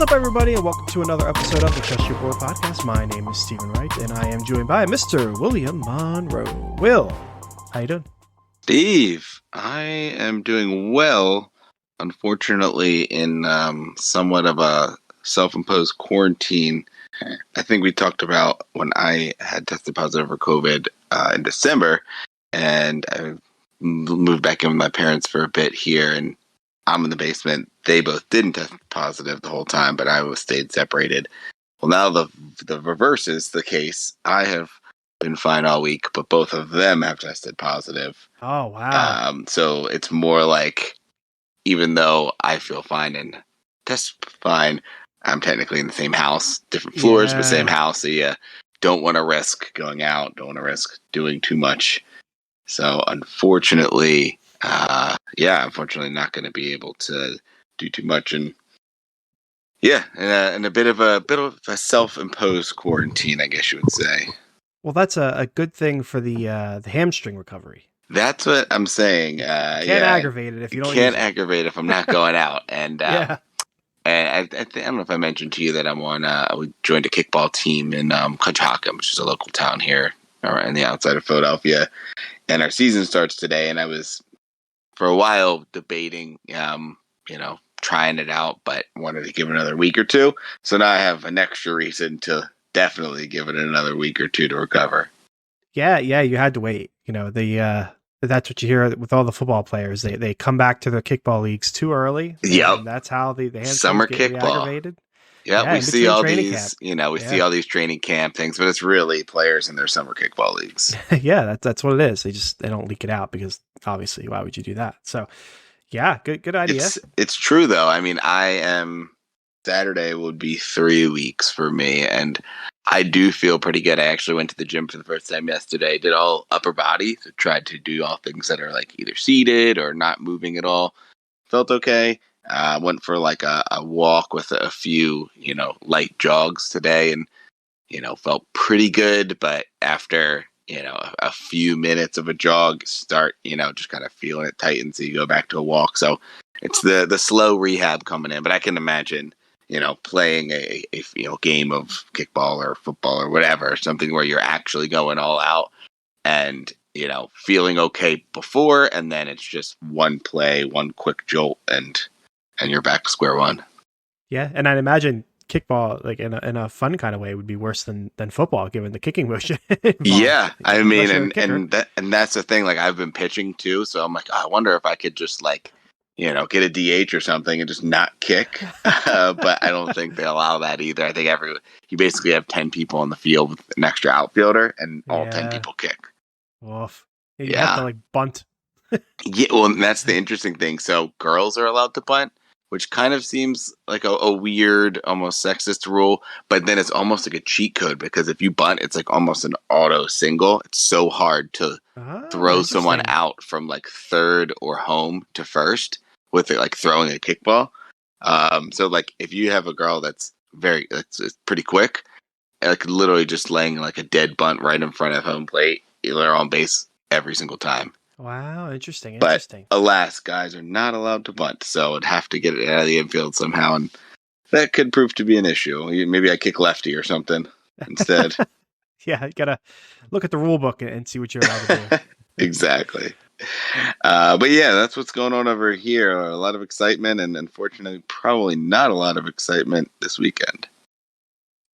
up, everybody, and welcome to another episode of the Trust Your Boy podcast. My name is Stephen Wright, and I am joined by Mr. William Monroe. Will, how you doing? Steve, I am doing well. Unfortunately, in somewhat of a self-imposed quarantine. I think we talked about when I had tested positive for COVID in December, and I moved back in with my parents for a bit here, and I'm in the basement. They both didn't test positive the whole time, but I stayed separated. Well, now the reverse is the case. I have been fine all week, but both of them have tested positive. Oh, wow. So it's more like, even though I feel fine and test fine, I'm technically in the same house, different floors, but same house. So you don't want to risk going out, don't want to risk doing too much. So unfortunately, unfortunately not going to be able to do too much. And and a bit of a self-imposed quarantine, I guess you would say. Well, that's a good thing for the hamstring recovery. That's what I'm saying. Can't aggravate it if you don't. Can't aggravate if I'm not going out. And yeah. And I don't know if I mentioned to you that I'm on. We joined a kickball team in Conshohocken, which is a local town here in the outside of Philadelphia. And our season starts today. And I was for a while debating, trying it out, but wanted to give it another week or two. So now I have an extra reason to definitely give it another week or two to recover. Yeah, you had to wait. That's what you hear with all the football players. They come back to their kickball leagues too early. Yep. That's how the summer get kickball. Re-aggravated. Yeah, we see all these, see all these training camp things, but it's really players in their summer kickball leagues. Yeah, that's what it is. They don't leak it out because obviously, why would you do that? So, yeah, good idea. It's true though. I mean, Saturday would be 3 weeks for me, and I do feel pretty good. I actually went to the gym for the first time yesterday. Did all upper body, so tried to do all things that are like either seated or not moving at all. Felt okay. Went for like a walk with a few, light jogs today, and felt pretty good. But after a few minutes of a jog, start just kind of feeling it tighten, so you go back to a walk. So it's the slow rehab coming in. But I can imagine playing a game of kickball or football or whatever, something where you're actually going all out and feeling okay before, and then it's just one play, one quick jolt, and you're back to square one. Yeah, and I'd imagine kickball, like in a fun kind of way, would be worse than football, given the kicking motion. Yeah, I mean, and that's the thing. Like, I've been pitching too, so I'm like, I wonder if I could just get a DH or something and just not kick. But I don't think they allow that either. I think you basically have 10 people on the field with an extra outfielder, and all 10 people kick. Oof. You have to bunt. Yeah, well, and that's the interesting thing. So girls are allowed to bunt, which kind of seems like a weird, almost sexist rule, but then it's almost like a cheat code, because if you bunt, it's like almost an auto single. It's so hard to throw someone out from like third or home to first with it, like throwing a kickball. So like if you have a girl that's it's pretty quick, like literally just laying like a dead bunt right in front of home plate, they're on base every single time. Wow, interesting. But alas, guys are not allowed to bunt, so I'd have to get it out of the infield somehow, and that could prove to be an issue. Maybe I kick lefty or something instead. Yeah, you gotta look at the rule book and see what you're allowed to do. Exactly. But yeah, that's what's going on over here. A lot of excitement, and unfortunately, probably not a lot of excitement this weekend.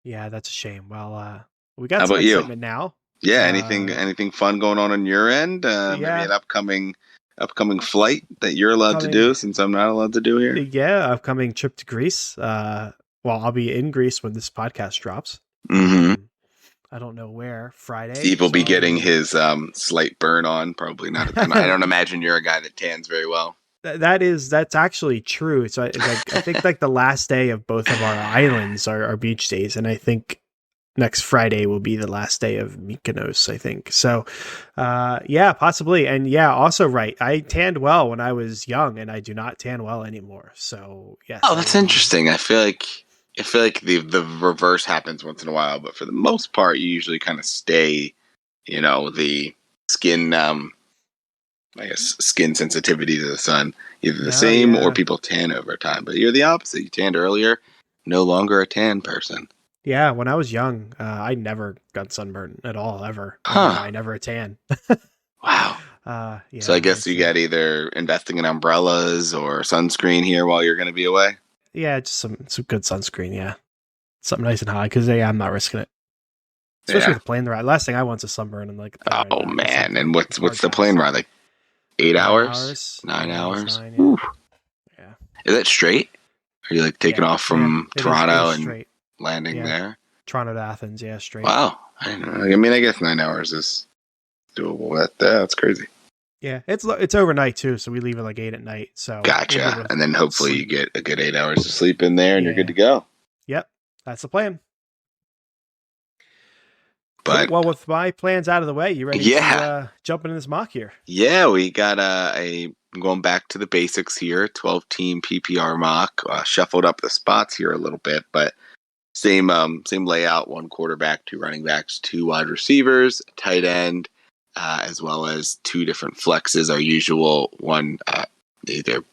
Yeah, that's a shame. Well, we got some excitement now. Yeah, anything fun going on your end? Maybe an upcoming flight that you're allowed to do, since I'm not allowed to do here? Yeah, upcoming trip to Greece. I'll be in Greece when this podcast drops. Mm-hmm. I don't know where. Friday. Steve will be getting his slight burn on. Probably not. I don't imagine you're a guy that tans very well. That's actually true. So I think like the last day of both of our islands are beach days, and I think next Friday will be the last day of Mykonos, I think. So, possibly. And also right. I tanned well when I was young, and I do not tan well anymore. So, yes. Oh, that's interesting. I feel like the reverse happens once in a while, but for the most part, you usually kind of stay, the skin, skin sensitivity to the sun, either the same or people tan over time. But you're the opposite. You tanned earlier. no longer a tan person. Yeah, when I was young, I never got sunburn at all, ever. And Huh. I never a tan. Wow. So I Yeah, guess you got either investing in umbrellas or sunscreen here while you're going to be away. yeah, just some good sunscreen. Yeah, something nice and high because yeah, I'm not risking it, especially Yeah. with the plane ride. Last thing I want is sunburn and like a plane ride Oh back. It's man. like And it's what's hard the plane pass. ride like? 8 hours? 9 hours. 9 hours? Almost 9. Yeah, Ooh. yeah, Is that straight? Are you like taking yeah, off yeah. from It is Toronto and straight. landing Yeah, there? Toronto to Athens. Yeah, straight. Wow. I didn't know. I mean, I guess 9 hours is doable. That's crazy. Yeah, it's overnight too, so we leave at like 8 at night. So we'll be able Gotcha. to And then hopefully you sleep. get a good 8 hours of sleep in there and you're good Yeah. to go. Yep. That's the plan. Cool. But Well, with my plans out of the way, you ready to yeah, jump into this mock here? yeah, we got going back to the basics here. 12-team PPR mock. Shuffled up the spots here a little bit, but same layout. One quarterback, two running backs, two wide receivers, tight end, as well as two different flexes. Our usual one, either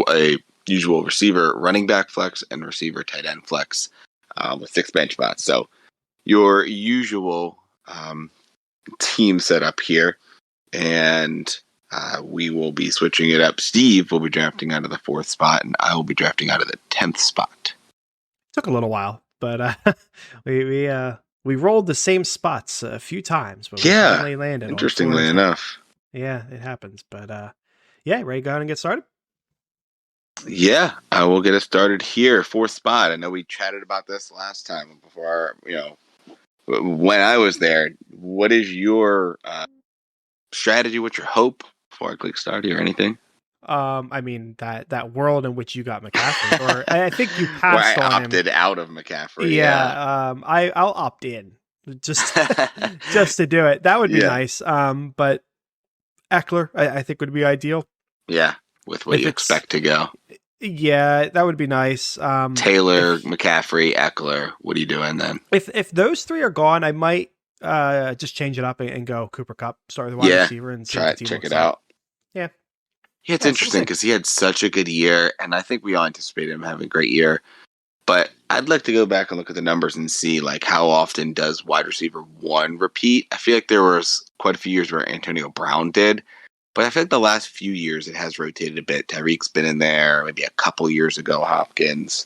a usual receiver running back flex and receiver tight end flex, with 6 bench spots. So your usual team setup here, and we will be switching it up. Steve will be drafting out of the 4th spot, and I will be drafting out of the 10th spot. Took a little while, but we rolled the same spots a few times, but we finally landed. Interestingly enough. Yeah, it happens. But yeah, ready to go ahead and get started? Yeah, I will get us started here. 4th spot. I know we chatted about this last time before, when I was there. What is your strategy? What's your hope before I click start here or anything? I mean that world in which you got McCaffrey, or I think you Where passed I on opted him. out of McCaffrey. Yeah. I'll opt in just just to do it. That would be nice. But Eckler, I think would be ideal. Yeah, with what If you it's expect to go. Yeah, that would be nice. Taylor, McCaffrey, Eckler. What are you doing then? If those three are gone, I might just change it up and go Cooper Kupp, start with the wide receiver, and see what the team check looks it like. out. Yeah. Yeah, it's interesting because he had such a good year, and I think we all anticipated him having a great year. But I'd like to go back and look at the numbers and see like how often does wide receiver 1 repeat. I feel like there was quite a few years where Antonio Brown did, but I feel like the last few years it has rotated a bit. Tyreek's been in there, maybe a couple years ago, Hopkins.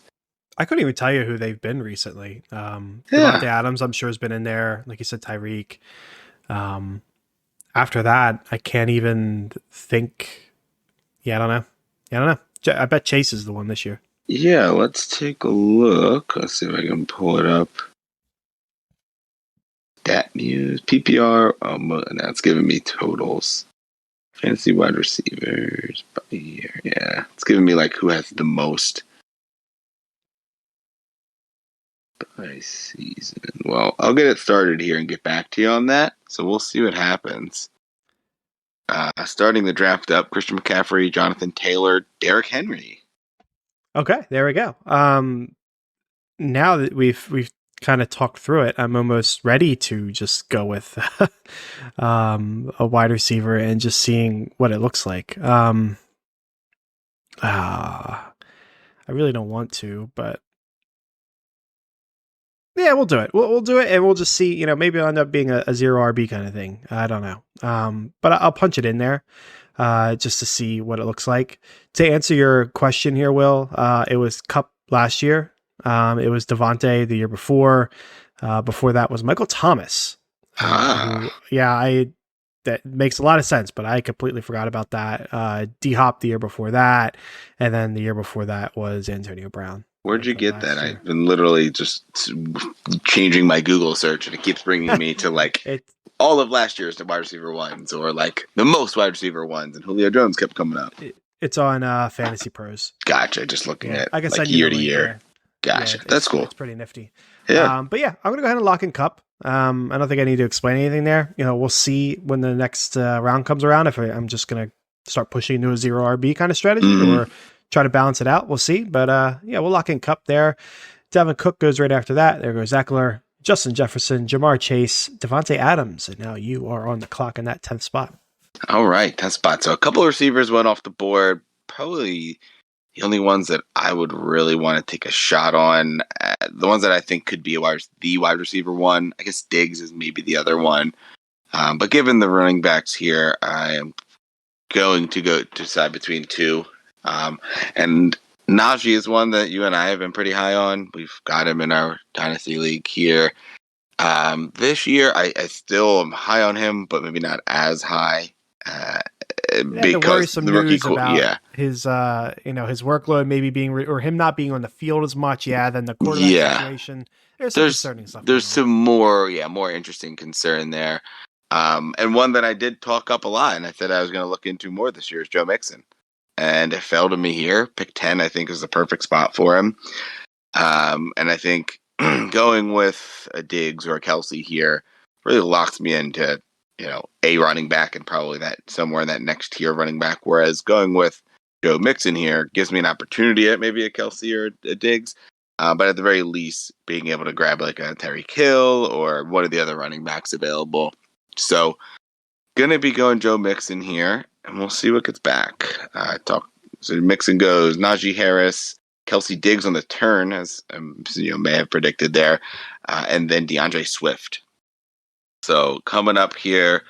I couldn't even tell you who they've been recently. Devontae Adams, I'm sure, has been in there. Like you said, Tyreek. After that, I can't even think. Yeah, I don't know. I bet Chase is the one this year. Yeah, let's take a look. Let's see if I can pull it up. Stat news, PPR. Now it's giving me totals. Fantasy wide receivers by year. Yeah, it's giving me like who has the most by season. Well, I'll get it started here and get back to you on that. So we'll see what happens. Starting the draft up: Christian McCaffrey, Jonathan Taylor, Derrick Henry. Okay, there we go. Now that we've kind of talked through it, I'm almost ready to just go with a wide receiver and just seeing what it looks like. I really don't want to, but yeah, we'll do it. We'll do it, and we'll just see. Maybe it'll end up being a 0 RB kind of thing. I don't know. But I'll punch it in there just to see what it looks like. To answer your question here, Will, it was Kupp last year. It was Devontae the year before. Before that was Michael Thomas. That makes a lot of sense, but I completely forgot about that. D-Hop the year before that, and then the year before that was Antonio Brown. Where'd you get that? I've been literally just changing my Google search, and it keeps bringing me to like all of last year's wide receiver ones, or like the most wide receiver ones, and Julio Jones kept coming up. It's on Fantasy Pros. Gotcha. Just looking at I guess like year to year. Gotcha. Yeah, that's cool. It's pretty nifty. Yeah. But yeah, I'm gonna go ahead and lock in Kupp. I don't think I need to explain anything there. We'll see when the next round comes around if I'm just gonna start pushing into a 0 RB kind of strategy or try to balance it out. We'll see. But yeah, we'll lock in Kupp there. Devin Cook goes right after that. There goes Eckler, Justin Jefferson, Jamar Chase, Devontae Adams, and now you are on the clock in that 10th spot. All right, 10th spot. So a couple of receivers went off the board. Probably The only ones that I would really want to take a shot on, the ones that I think could be the wide receiver one, I guess Diggs is maybe the other one. But given the running backs here, I am going to go decide between two. And Najee is one that you and I have been pretty high on. We've got him in our Dynasty League here. This year, I still am high on him, but maybe not as high. The Because worrisome the rookie, news about yeah, his his workload maybe being or him not being on the field as much. Yeah, then the quarterback yeah. situation. There's some concerning stuff going There's on. some more interesting concern there. And one that I did talk up a lot, and I said I was going to look into more this year is Joe Mixon, and it fell to me here. Pick 10, I think, is the perfect spot for him. And I think going with a Diggs or a Kelsey here really locks me into, a running back and probably that somewhere in that next tier running back. Whereas going with Joe Mixon here gives me an opportunity at maybe a Kelsey or a Diggs. But at the very least, being able to grab like a Tyreek Hill or one of the other running backs available. So, gonna be going Joe Mixon here, and we'll see what gets back. So Mixon goes Najee Harris, Kelsey Diggs on the turn, as may have predicted there, and then DeAndre Swift. So coming up here,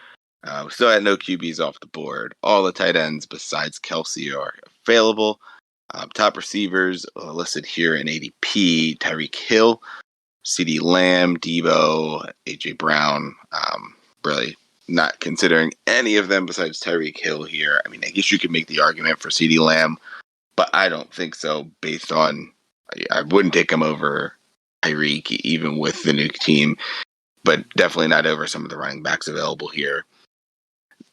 we still had no QBs off the board. All the tight ends besides Kelsey are available. Top receivers listed here in ADP: Tyreek Hill, CeeDee Lamb, Debo, AJ Brown. Really not considering any of them besides Tyreek Hill here. I mean, I guess you could make the argument for CeeDee Lamb, but I don't think so. Based on, I wouldn't take him over Tyreek even with the new team, but definitely not over some of the running backs available here.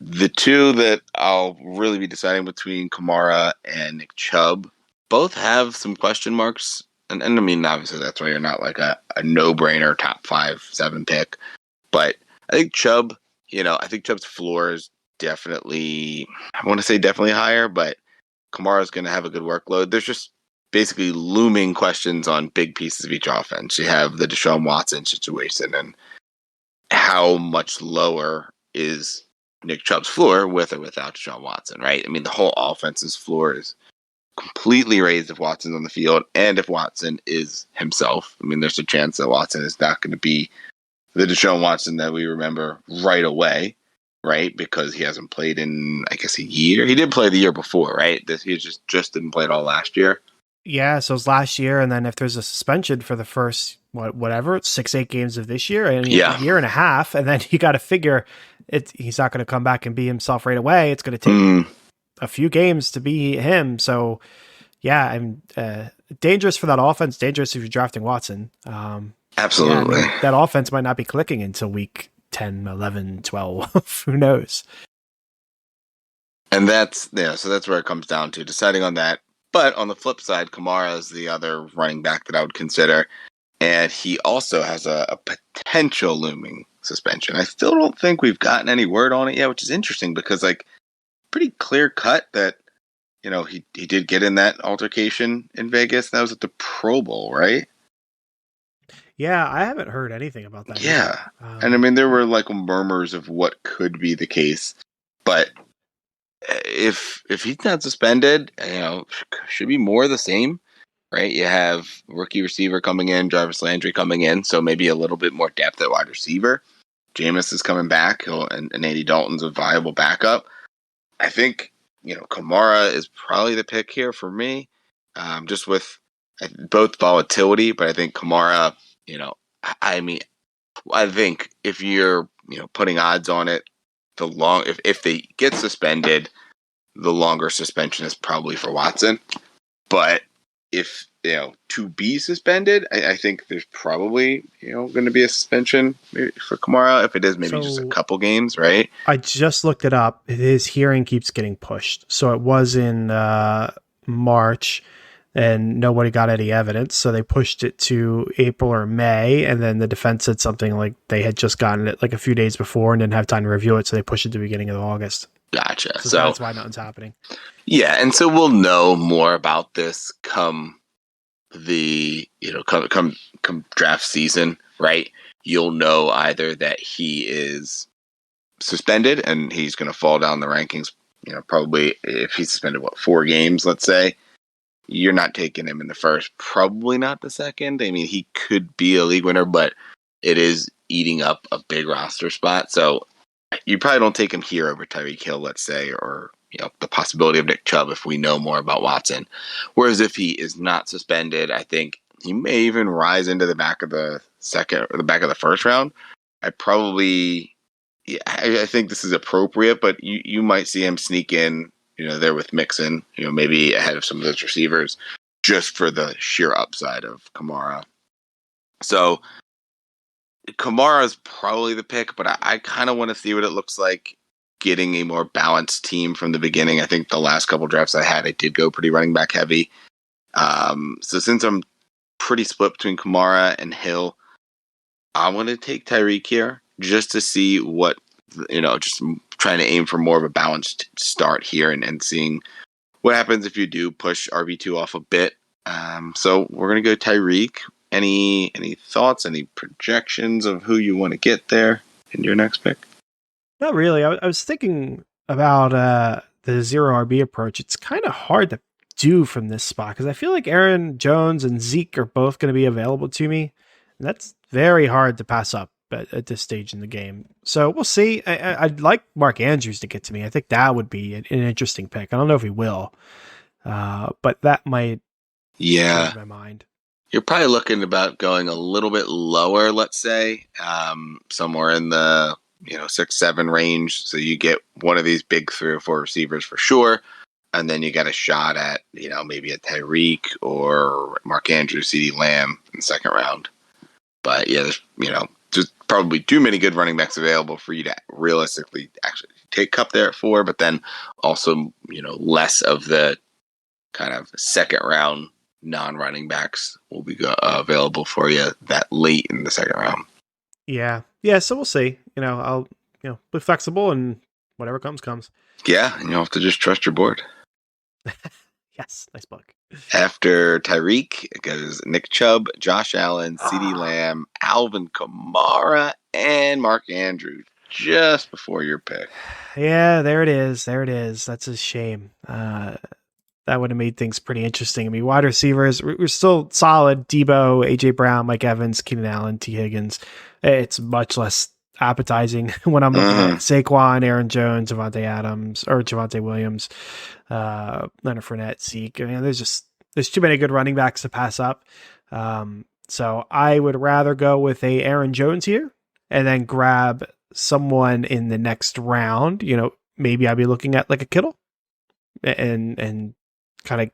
The two that I'll really be deciding between Kamara and Nick Chubb both have some question marks. And I mean, obviously, that's why you're not like a no-brainer top 5-7 pick. But I think Chubb, I think Chubb's floor is definitely, I want to say definitely higher, but Kamara's going to have a good workload. There's just basically looming questions on big pieces of each offense. You have the Deshaun Watson situation, and how much lower is Nick Chubb's floor with or without Deshaun Watson, right? I mean, the whole offense's floor is completely raised if Watson's on the field and if Watson is himself. I mean, there's a chance that Watson is not going to be the Deshaun Watson that we remember right away, right? Because he hasn't played in, I guess, a year. He did play the year before, right? He just didn't play it all last year. Yeah, so it's last year, and then if there's a suspension for the first whatever, it's 6-8 games of this year, and a year and a half, and then you got to figure he's not going to come back and be himself right away. It's going to take a few games to be him. So yeah, I'm dangerous for that offense. Dangerous if you're drafting Watson. Absolutely, yeah, I mean, that offense might not be clicking until week 10, 11, 12. Who knows? And so that's where it comes down to deciding on that. But on the flip side, Kamara is the other running back that I would consider. And he also has a potential looming suspension. I still don't think we've gotten any word on it yet, which is interesting because, like, pretty clear cut that, he did get in that altercation in Vegas. That was at the Pro Bowl, right? Yeah, I haven't heard anything about that. Yeah. And I mean, there were like murmurs of what could be the case. But if he's not suspended, should be more of the same, right? You have rookie receiver coming in, Jarvis Landry coming in, so maybe a little bit more depth at wide receiver. Jameis is coming back, and Andy Dalton's a viable backup. I think, Kamara is probably the pick here for me, just with both volatility, but I think Kamara, I mean, I think if you're, putting odds on it, if they get suspended, the longer suspension is probably for Watson. But if, to be suspended, I think there's probably, going to be a suspension for Kamara. If it is maybe just a couple games, right? I just looked it up. His hearing keeps getting pushed. So it was in March and nobody got any evidence. So they pushed it to April or May. And then the defense said something like they had just gotten it like a few days before and didn't have time to review it. So they pushed it to the beginning of August. Gotcha. So that's why nothing's happening. Yeah. And so we'll know more about this come the, come draft season, right? You'll know either that he is suspended and he's going to fall down the rankings, probably if he's suspended, 4 games, let's say. you're not taking him in the first, probably not the second. I mean, he could be a league winner, but it is eating up a big roster spot. So you probably don't take him here over Tyreek Hill, let's say, or the possibility of Nick Chubb if we know more about Watson. Whereas if he is not suspended, I think he may even rise into the back of the second or the back of the first round. I think this is appropriate, but you might see him sneak in, there with Mixon, maybe ahead of some of those receivers, just for the sheer upside of Kamara. So Kamara is probably the pick, but I kind of want to see what it looks like getting a more balanced team from the beginning. I think the last couple drafts I did go pretty running back heavy. So since I'm pretty split between Kamara and Hill, I want to take Tyreek here just to see what, just trying to aim for more of a balanced start here and seeing what happens if you do push RB2 off a bit. So we're going to go Tyreek. Any thoughts, any projections of who you want to get there in your next pick? Not really. I was thinking about the zero RB approach. It's kind of hard to do from this spot because I feel like Aaron Jones and Zeke are both going to be available to me. And that's very hard to pass up at this stage in the game. So we'll see. I'd like Mark Andrews to get to me. I think that would be an interesting pick. I don't know if he will, but that might change my mind. You're probably looking about going a little bit lower, let's say, somewhere in the 6-7 range. So you get one of these big 3 or 4 receivers for sure, and then you got a shot at maybe a Tyreek or Mark Andrews, CeeDee Lamb in the second round. But yeah, there's just probably too many good running backs available for you to realistically actually take Kupp there at 4, but then also less of the kind of second round non-running backs will be available for you that late in the second round. Yeah. So we'll see. I'll be flexible and whatever comes. Yeah, and you'll have to just trust your board. Yes, nice book. After Tyreek, it goes Nick Chubb, Josh Allen, CeeDee Lamb, Alvin Kamara, and Mark Andrews just before your pick. Yeah, there it is. That's a shame. That would have made things pretty interesting. I mean, wide receivers, we're still solid. Debo, AJ Brown, Mike Evans, Keenan Allen, T. Higgins. It's much less appetizing when I'm looking at Saquon, Aaron Jones, Javonte Williams, Leonard Fournette, Zeke. I mean, there's too many good running backs to pass up. So I would rather go with a Aaron Jones here and then grab someone in the next round. Maybe I'd be looking at like a Kittle and kind of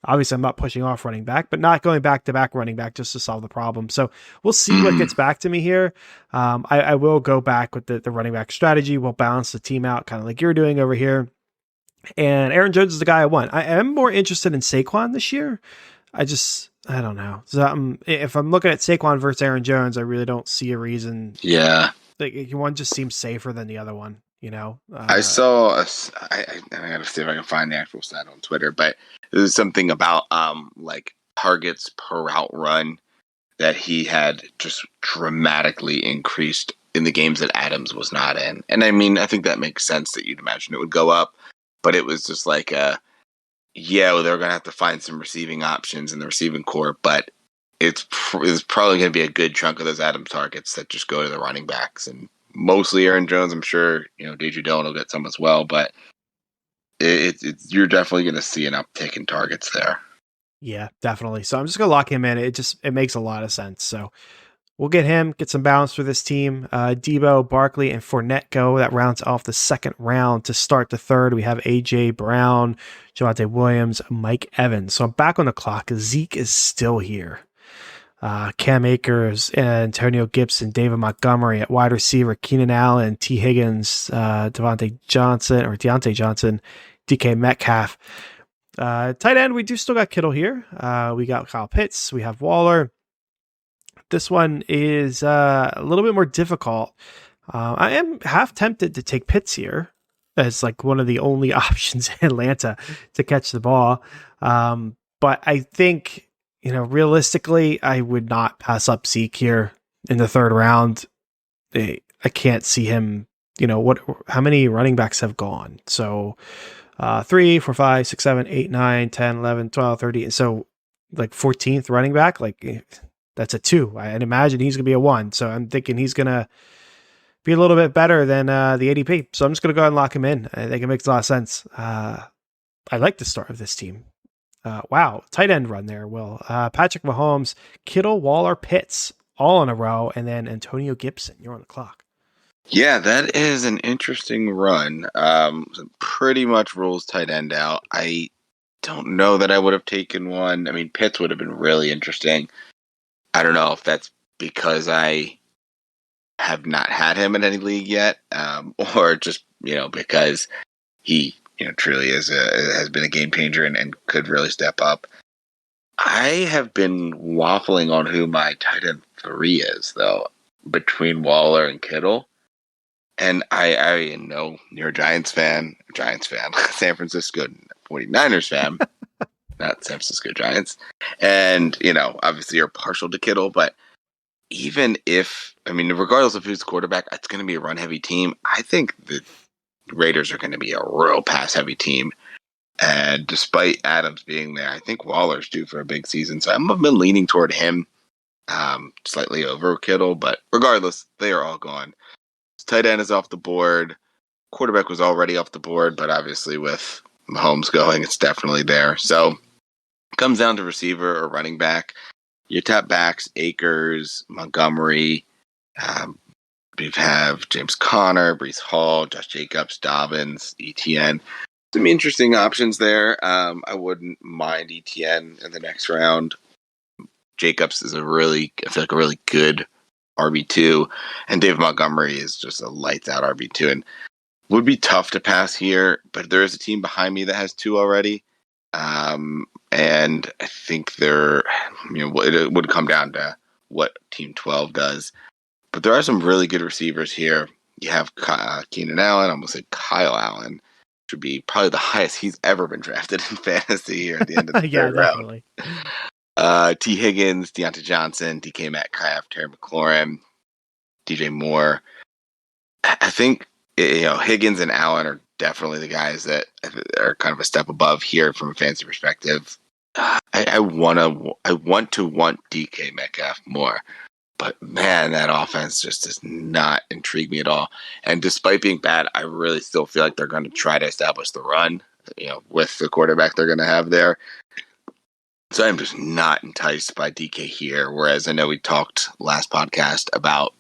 obviously I'm not pushing off running back, but not going back to back running back just to solve the problem. So we'll see what gets back to me here. I will go back with the running back strategy. We'll balance the team out kind of like you're doing over here. And Aaron Jones is the guy I want. I am more interested in Saquon this year. I don't know. So if I'm looking at Saquon versus Aaron Jones, I really don't see a reason. Yeah. Like one just seems safer than the other one. I saw. I gotta see if I can find the actual stat on Twitter, but it was something about like targets per route run that he had just dramatically increased in the games that Adams was not in. And I mean, I think that makes sense that you'd imagine it would go up, but it was just like they're gonna have to find some receiving options in the receiving core, but it's probably gonna be a good chunk of those Adams targets that just go to the running backs and. Mostly Aaron Jones, I'm sure, DJ Dillon will get some as well, but you're definitely going to see an uptick in targets there. Yeah, definitely. So I'm just going to lock him in. It makes a lot of sense. So we'll get some balance for this team. Debo, Barkley, and Fournette go. That rounds off the second round. To start the third, we have AJ Brown, Javonte Williams, Mike Evans. So I'm back on the clock. Zeke is still here. Cam Akers, Antonio Gibson, David Montgomery at wide receiver, Keenan Allen, T. Higgins, Deontay Johnson, DK Metcalf. Tight end, we do still got Kittle here. We got Kyle Pitts. We have Waller. This one is a little bit more difficult. I am half tempted to take Pitts here as like one of the only options in Atlanta to catch the ball. But I think... realistically, I would not pass up Zeke here in the third round. I can't see him, how many running backs have gone? So 3, 4, 5, 6, 7, 8, 9, 10, 11, 12, 13. And so like 14th running back, like that's a 2. I'd imagine he's going to be a 1. So I'm thinking he's going to be a little bit better than the ADP. So I'm just going to go ahead and lock him in. I think it makes a lot of sense. I like the start of this team. Wow, tight end run there, Will. Patrick Mahomes, Kittle, Waller, Pitts, all in a row, and then Antonio Gibson. You're on the clock. Yeah, that is an interesting run. Pretty much rules tight end out. I don't know that I would have taken one. I mean, Pitts would have been really interesting. I don't know if that's because I have not had him in any league yet, or just because he truly has been a game changer and could really step up. I have been waffling on who my tight end 3 is though, between Waller and Kittle. And I know you're a Giants fan, San Francisco 49ers fan, not San Francisco Giants. And, obviously you're partial to Kittle, but even if, regardless of who's quarterback, it's going to be a run heavy team. I think the Raiders are going to be a real pass heavy team. And despite Adams being there, I think Waller's due for a big season. So I've been leaning toward him slightly over Kittle, but regardless, they are all gone. Tight end is off the board. Quarterback was already off the board, but obviously with Mahomes going, it's definitely there. So it comes down to receiver or running back. Your top backs, Akers, Montgomery. We have James Conner, Breece Hall, Josh Jacobs, Dobbins, ETN. Some interesting options there. I wouldn't mind ETN in the next round. Jacobs is I feel like a really good RB2, and David Montgomery is just a lights out RB2, and would be tough to pass here, but there is a team behind me that has 2 already, and I think it would come down to what Team 12 does, but there are some really good receivers here. You have Keenan Allen, I almost said Kyle Allen, which would be probably the highest he's ever been drafted in fantasy here at the end of the Yeah, third definitely. round. T. Higgins, Deontay Johnson, DK Metcalf, Terry McLaurin, DJ Moore. I think Higgins and Allen are definitely the guys that are kind of a step above here from a fantasy perspective. I want to want DK Metcalf more, but man, that offense just does not intrigue me at all. And despite being bad, I really still feel like they're going to try to establish the run, with the quarterback they're going to have there. So I'm just not enticed by DK here. Whereas I know we talked last podcast about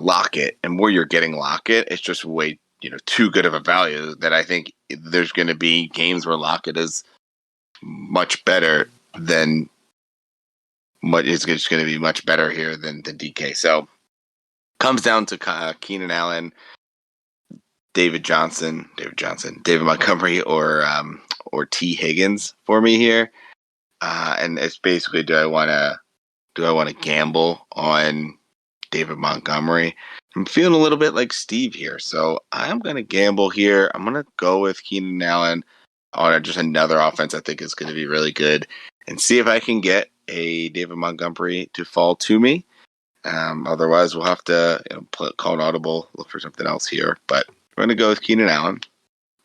Lockett, and where you're getting Lockett, it's just way too good of a value that I think there's going to be games where Lockett is much better than what is just going to be much better here than DK. So comes down to Keenan Allen, David Montgomery, or T Higgins for me here, and it's basically do I want to gamble on David Montgomery? I'm feeling a little bit like Steve here, so I'm going to gamble here. I'm going to go with Keenan Allen on just another offense I think is going to be really good, and see if I can get a David Montgomery to fall to me. Otherwise, we'll have to call an audible, look for something else here. But we're going to go with Keenan Allen,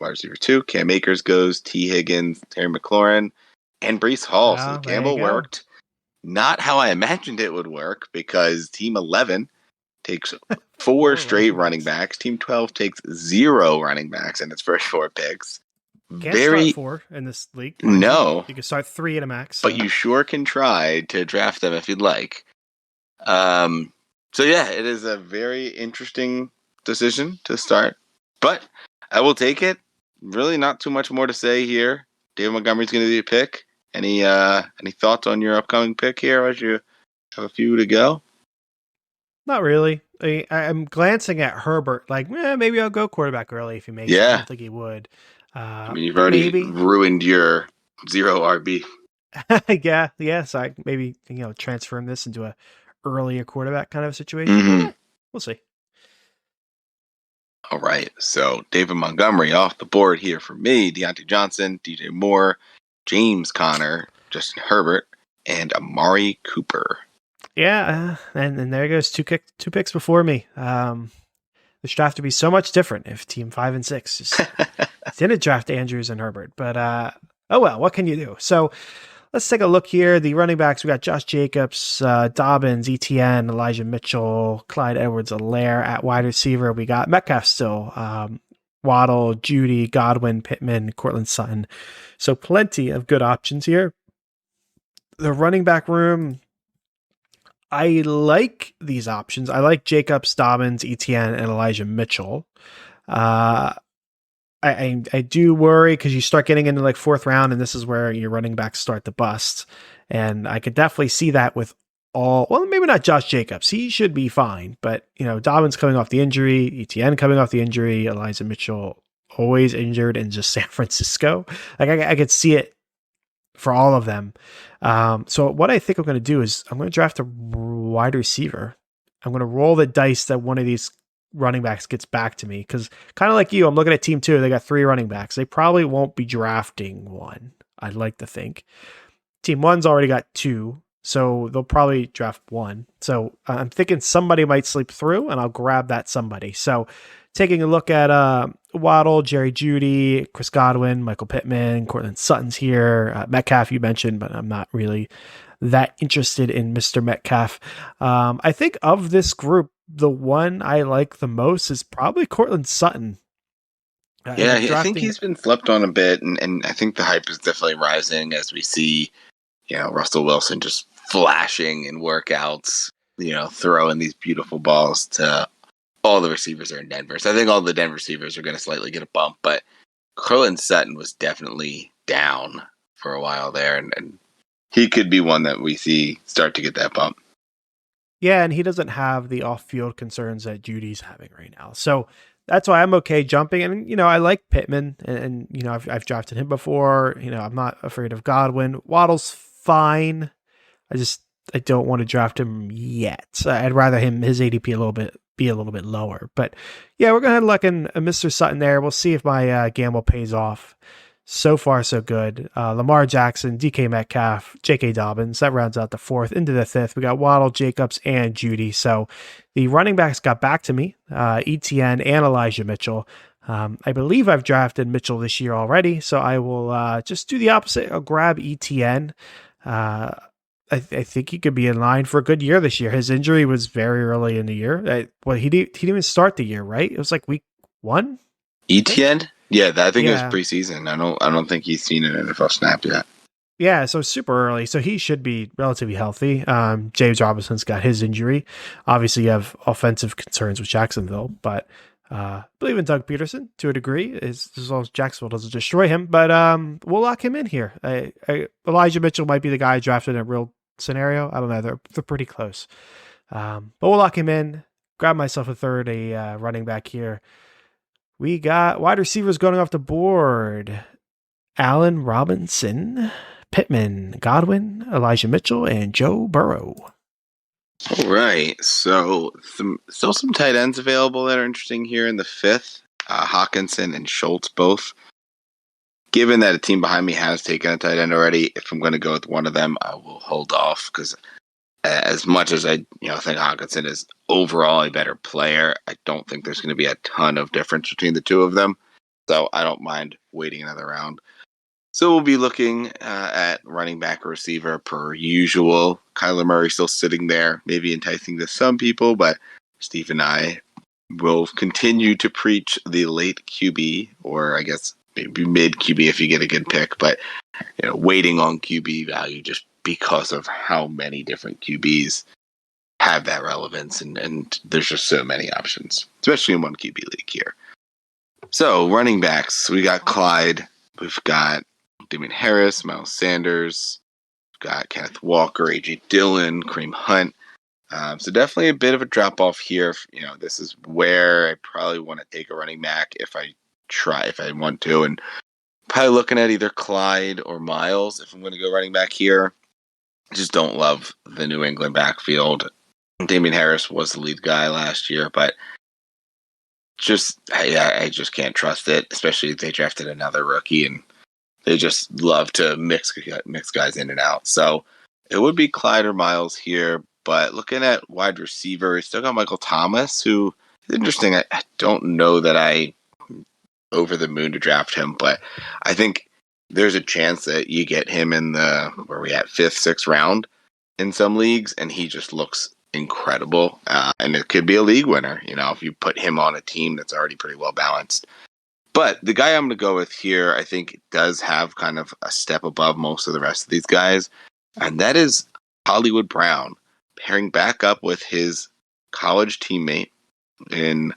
wide receiver 2. Cam Akers goes, T. Higgins, Terry McLaurin, and Breece Hall. So the gamble worked. Not how I imagined it would work, because Team 11 takes 4 straight running backs. Team 12 takes 0 running backs in its first 4 picks. Can't start 4 in this league. No. You can start 3 at a max. So. But you sure can try to draft them if you'd like. So yeah, it is a very interesting decision to start. But I will take it. Really not too much more to say here. David Montgomery's going to be a pick. Any thoughts on your upcoming pick here as you have a few to go? Not really. I'm glancing at Herbert, like, maybe I'll go quarterback early if he makes it. I don't think he would. You've already ruined your 0 RB. yeah. So I maybe transform this into a earlier quarterback kind of situation. Mm-hmm. We'll see. All right. So David Montgomery off the board here for me. Deontay Johnson, DJ Moore, James Conner, Justin Herbert, and Amari Cooper. Yeah, and there goes two picks before me. There's This draft would be so much different if Team 5 and 6 just didn't draft Andrews and Herbert. But oh well, what can you do? So let's take a look here. The running backs, we got Josh Jacobs, Dobbins, ETN, Elijah Mitchell, Clyde Edwards-Helaire at wide receiver. We got Metcalf still, Waddle, Judy, Godwin, Pittman, Cortland Sutton. So plenty of good options here. The running back room, I like these options. I like Jacobs, Dobbins, ETN, and Elijah Mitchell. I do worry because you start getting into like fourth round, and this is where your running backs start to bust. And I could definitely see that with maybe not Josh Jacobs. He should be fine. But, Dobbins coming off the injury, ETN coming off the injury, Elijah Mitchell always injured in just San Francisco. Like I could see it for all of them. So what I think I'm going to do is I'm going to draft a wide receiver. I'm going to roll the dice that one of these running backs gets back to me, because kind of like you, I'm looking at team 2. They got 3 running backs. They probably won't be drafting one, I'd like to think. Team 1's already got 2, so they'll probably draft 1. So I'm thinking somebody might slip through, and I'll grab that somebody. So taking a look at Waddle, Jerry Jeudy, Chris Godwin, Michael Pittman, Cortland Sutton's here. Metcalf you mentioned, but I'm not really that interested in Mr. Metcalf. I think of this group, the one I like the most is probably Cortland Sutton. I think he's been slept on a bit, and I think the hype is definitely rising as we see, Russell Wilson just flashing in workouts, throwing these beautiful balls to all the receivers are in Denver. So I think all the Denver receivers are going to slightly get a bump, but Cortland Sutton was definitely down for a while there, and he could be one that we see start to get that bump. Yeah, and he doesn't have the off-field concerns that Judy's having right now. So that's why I'm okay jumping. And, I like Pittman, and I've drafted him before. I'm not afraid of Godwin. Waddle's fine. I don't want to draft him yet. I'd rather his ADP be a little bit lower. But yeah, we're going to look in Mr. Sutton there. We'll see if my gamble pays off. So far, so good. Lamar Jackson, DK Metcalf, J.K. Dobbins. That rounds out the 4th. Into the 5th, we got Waddle, Jacobs, and Judy. So the running backs got back to me, ETN and Elijah Mitchell. I believe I've drafted Mitchell this year already, so I will just do the opposite. I'll grab ETN. I think he could be in line for a good year this year. His injury was very early in the year. He didn't even start the year, right? It was like week 1. ETN? Yeah, I think it was preseason. I don't think he's seen an NFL snap yet. Yeah, so super early. So he should be relatively healthy. James Robinson's got his injury. Obviously, you have offensive concerns with Jacksonville, but believe in Doug Peterson to a degree, as long as Jacksonville doesn't destroy him. But we'll lock him in here. Elijah Mitchell might be the guy I drafted in a real scenario. I don't know. They're pretty close. But we'll lock him in. Grab myself a third, running back here. We got wide receivers going off the board. Allen Robinson, Pittman, Godwin, Elijah Mitchell, and Joe Burrow. All right. So still some tight ends available that are interesting here in the 5th. Hawkinson and Schultz both. Given that a team behind me has taken a tight end already, if I'm going to go with one of them, I will hold off, because as much as I think Hawkinson is overall a better player, I don't think there's going to be a ton of difference between the two of them. So I don't mind waiting another round. So we'll be looking at running back or receiver per usual. Kyler Murray still sitting there, maybe enticing to some people, but Steve and I will continue to preach the late QB, or I guess maybe mid QB if you get a good pick, but waiting on QB value just because of how many different QBs have that relevance, and there's just so many options, especially in one QB league here. So running backs, we got Clyde, we've got Damien Harris, Miles Sanders, we've got Kenneth Walker, AJ Dillon, Kareem Hunt. So definitely a bit of a drop off here. This is where I probably want to take a running back if I want to, and probably looking at either Clyde or Miles if I'm going to go running back here. I just don't love the New England backfield. Damien Harris was the lead guy last year, but I just can't trust it, especially if they drafted another rookie, and they just love to mix guys in and out. So it would be Clyde or Miles here, but looking at wide receiver, we still got Michael Thomas, who It's interesting. I don't know that I over the moon to draft him, but I think there's a chance that you get him in the where we at fifth, sixth round in some leagues, and he just looks incredible. And it could be a league winner, if you put him on a team that's already pretty well balanced. But the guy I'm going to go with here, I think, does have kind of a step above most of the rest of these guys, and that is Hollywood Brown, pairing back up with his college teammate in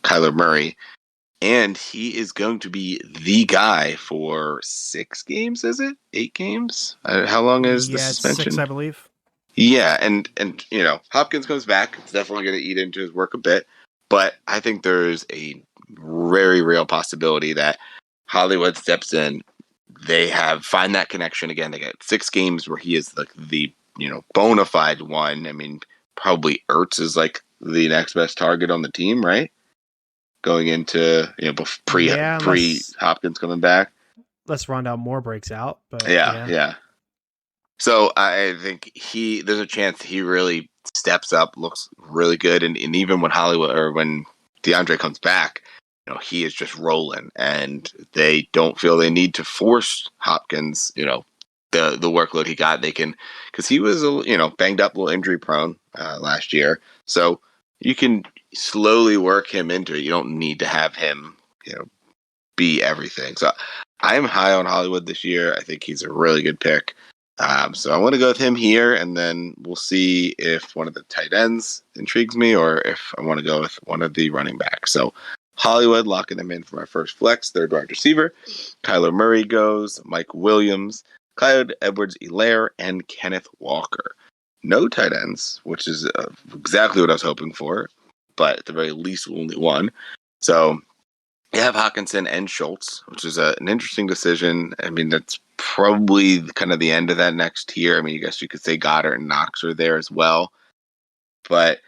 Kyler Murray. And he is going to be the guy for 6 games, is it? 8 games? How long is the Yeah, it's 6, suspension? I believe. Yeah, and Hopkins comes back. It's definitely going to eat into his work a bit. But I think there's a very real possibility that Hollywood steps in. They find that connection again. They get 6 games where he is like the bona fide one. I mean, probably Ertz is like the next best target on the team, right? Going into Yeah, pre Hopkins coming back. unless Rondell Moore breaks out, but Yeah. So I think there's a chance he really steps up, looks really good, and even when Hollywood or when DeAndre comes back, he is just rolling, and they don't feel they need to force Hopkins, the workload he got. They can, because he was banged up, a little injury prone last year, so you can slowly work him into it. You don't need to have him, be everything. So I'm high on Hollywood this year. I think he's a really good pick. So I want to go with him here, and then we'll see if one of the tight ends intrigues me or if I want to go with one of the running backs. So Hollywood, locking them in for my first flex, third wide receiver. Kyler Murray goes, Mike Williams, Clyde Edwards-Helaire, and Kenneth Walker. No tight ends, which is exactly what I was hoping for, but at the very least, only one. So you have Hawkinson and Schultz, which is an interesting decision. I mean, that's probably kind of the end of that next tier. I mean, I guess you could say Goddard and Knox are there as well, but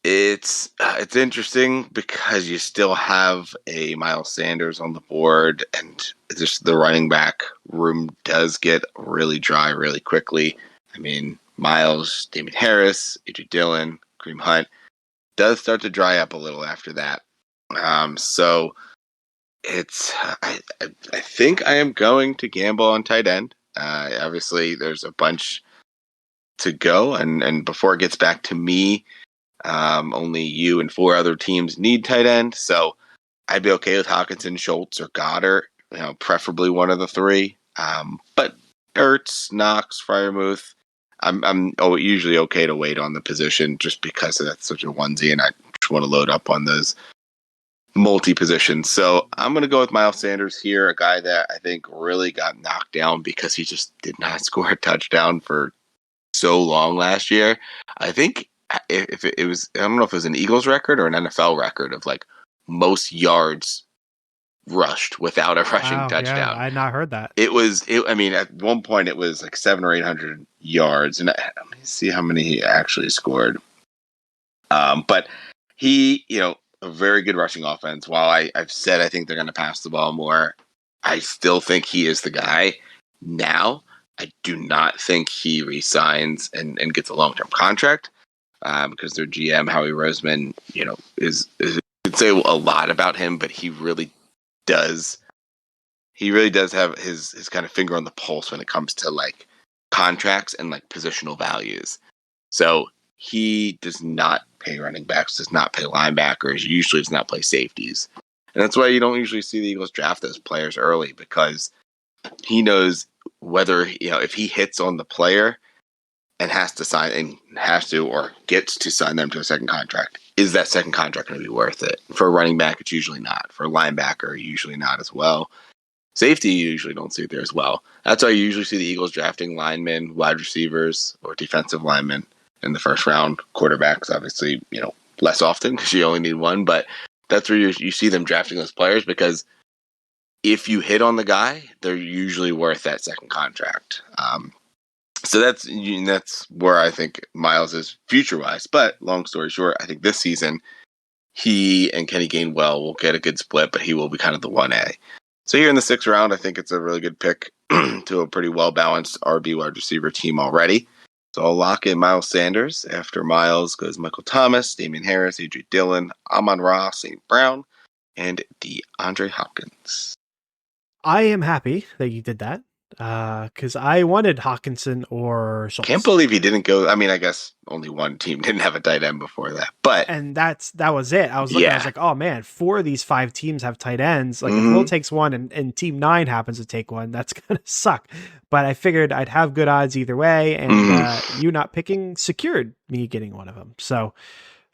it's interesting because you still have a Miles Sanders on the board, and just the running back room does get really dry really quickly. I mean, Miles, Damon Harris, AJ Dillon, Kareem Hunt does start to dry up a little after that. So it's I think I am going to gamble on tight end. Obviously, there's a bunch to go, and before it gets back to me, only you and 4 other teams need tight end. So I'd be okay with Hawkinson, Schultz, or Goddard. Preferably one of the 3. But Ertz, Knox, Freiermuth, I'm usually okay to wait on the position just because that's such a onesie, and I just want to load up on those multi-positions. So I'm going to go with Miles Sanders here, a guy that I think really got knocked down because he just did not score a touchdown for so long last year. I think if it was, I don't know if it was an Eagles record or an NFL record of like most yards rushed without a rushing touchdown. Yeah, I had not heard that. I mean, at one point it was like 700 or 800 yards, and let me see how many he actually scored. But he, a very good rushing offense. While I've said I think they're going to pass the ball more, I still think he is the guy. Now, I do not think he resigns and gets a long-term contract because their GM, Howie Roseman, is could say a lot about him, but he really does. He really does have his kind of finger on the pulse when it comes to like contracts and like positional values. So he does not pay running backs, does not pay linebackers, usually does not play safeties. And that's why you don't usually see the Eagles draft those players early, because he knows whether, if he hits on the player and has to or gets to sign them to a second contract, is that second contract going to be worth it? For a running back, it's usually not. For a linebacker, usually not as well. Safety, you usually don't see it there as well. That's why you usually see the Eagles drafting linemen, wide receivers, or defensive linemen in the first round. Quarterbacks, obviously, less often because you only need one. But that's where you see them drafting those players, because if you hit on the guy, they're usually worth that second contract. So that's where I think Miles is future-wise. But long story short, I think this season he and Kenny Gainwell will get a good split, but he will be kind of the 1A. So here in the 6th round, I think it's a really good pick to a pretty well-balanced RB wide receiver team already. So I'll lock in Miles Sanders. After Miles goes Michael Thomas, Damian Harris, A.J. Dillon, Amon-Ra, St. Brown, and DeAndre Hopkins. I am happy that you did that because I wanted Hawkinson or Schultz. Can't believe he didn't go. I mean, I guess only one team didn't have a tight end before that, but and that was it. I was looking. I was like, oh man, 4 of these 5 teams have tight ends. Like if Will takes one and Team 9 happens to take one, that's gonna suck. But I figured I'd have good odds either way, and you not picking secured me getting one of them. So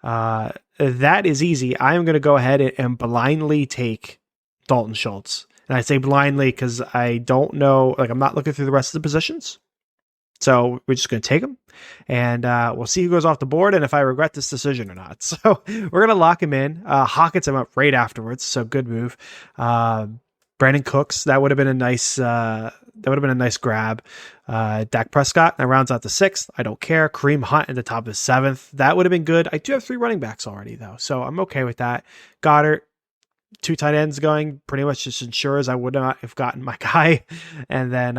that is easy. I am gonna go ahead and blindly take Dalton Schultz. And I say blindly because I don't know, like I'm not looking through the rest of the positions. So we're just going to take him and we'll see who goes off the board and if I regret this decision or not. So we're going to lock him in. Hawkins him up right afterwards. So good move. Brandon Cooks, that would have been a nice grab. Dak Prescott, that rounds out the 6th. I don't care. Kareem Hunt in the top of the 7th. That would have been good. I do have 3 running backs already though. So I'm okay with that. Goddard, 2 tight ends going pretty much just ensures I would not have gotten my guy. And then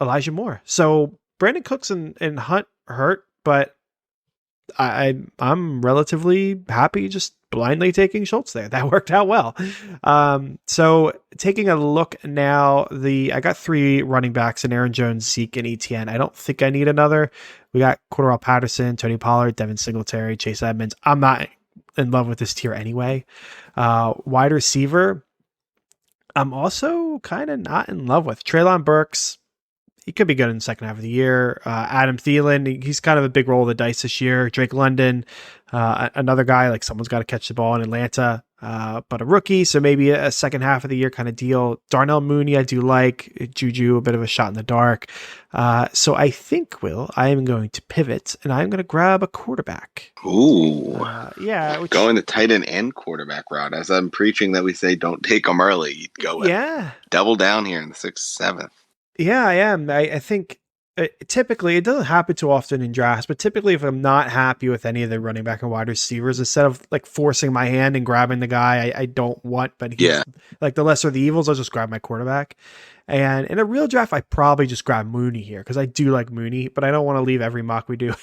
Elijah Moore. So Brandon Cooks and Hunt hurt, but I'm relatively happy just blindly taking Schultz there. That worked out well. So taking a look now, I got 3 running backs in Aaron Jones, Zeke, and ETN. I don't think I need another. We got Cordarrelle Patterson, Tony Pollard, Devin Singletary, Chase Edmonds. I'm not in love with this tier anyway. Wide receiver, I'm also kind of not in love with. Treylon Burks, he could be good in the second half of the year. Adam Thielen, he's kind of a big roll of the dice this year. Drake London, another guy, like someone's got to catch the ball in Atlanta, but a rookie, so maybe a second half of the year kind of deal. Darnell Mooney, I do like. Juju, a bit of a shot in the dark. So I think, Will, I am going to pivot, and I'm going to grab a quarterback. Ooh. Yeah. Going the tight end and quarterback route. As I'm preaching that we say don't take them early, you'd go with double down here in the 6th, 7th. Yeah, I am. I think typically it doesn't happen too often in drafts, but typically if I'm not happy with any of the running back and wide receivers, instead of like forcing my hand and grabbing the guy I don't want, but he's like the lesser of the evils, I'll just grab my quarterback. And in a real draft, I probably just grab Mooney here because I do like Mooney, but I don't want to leave every mock we do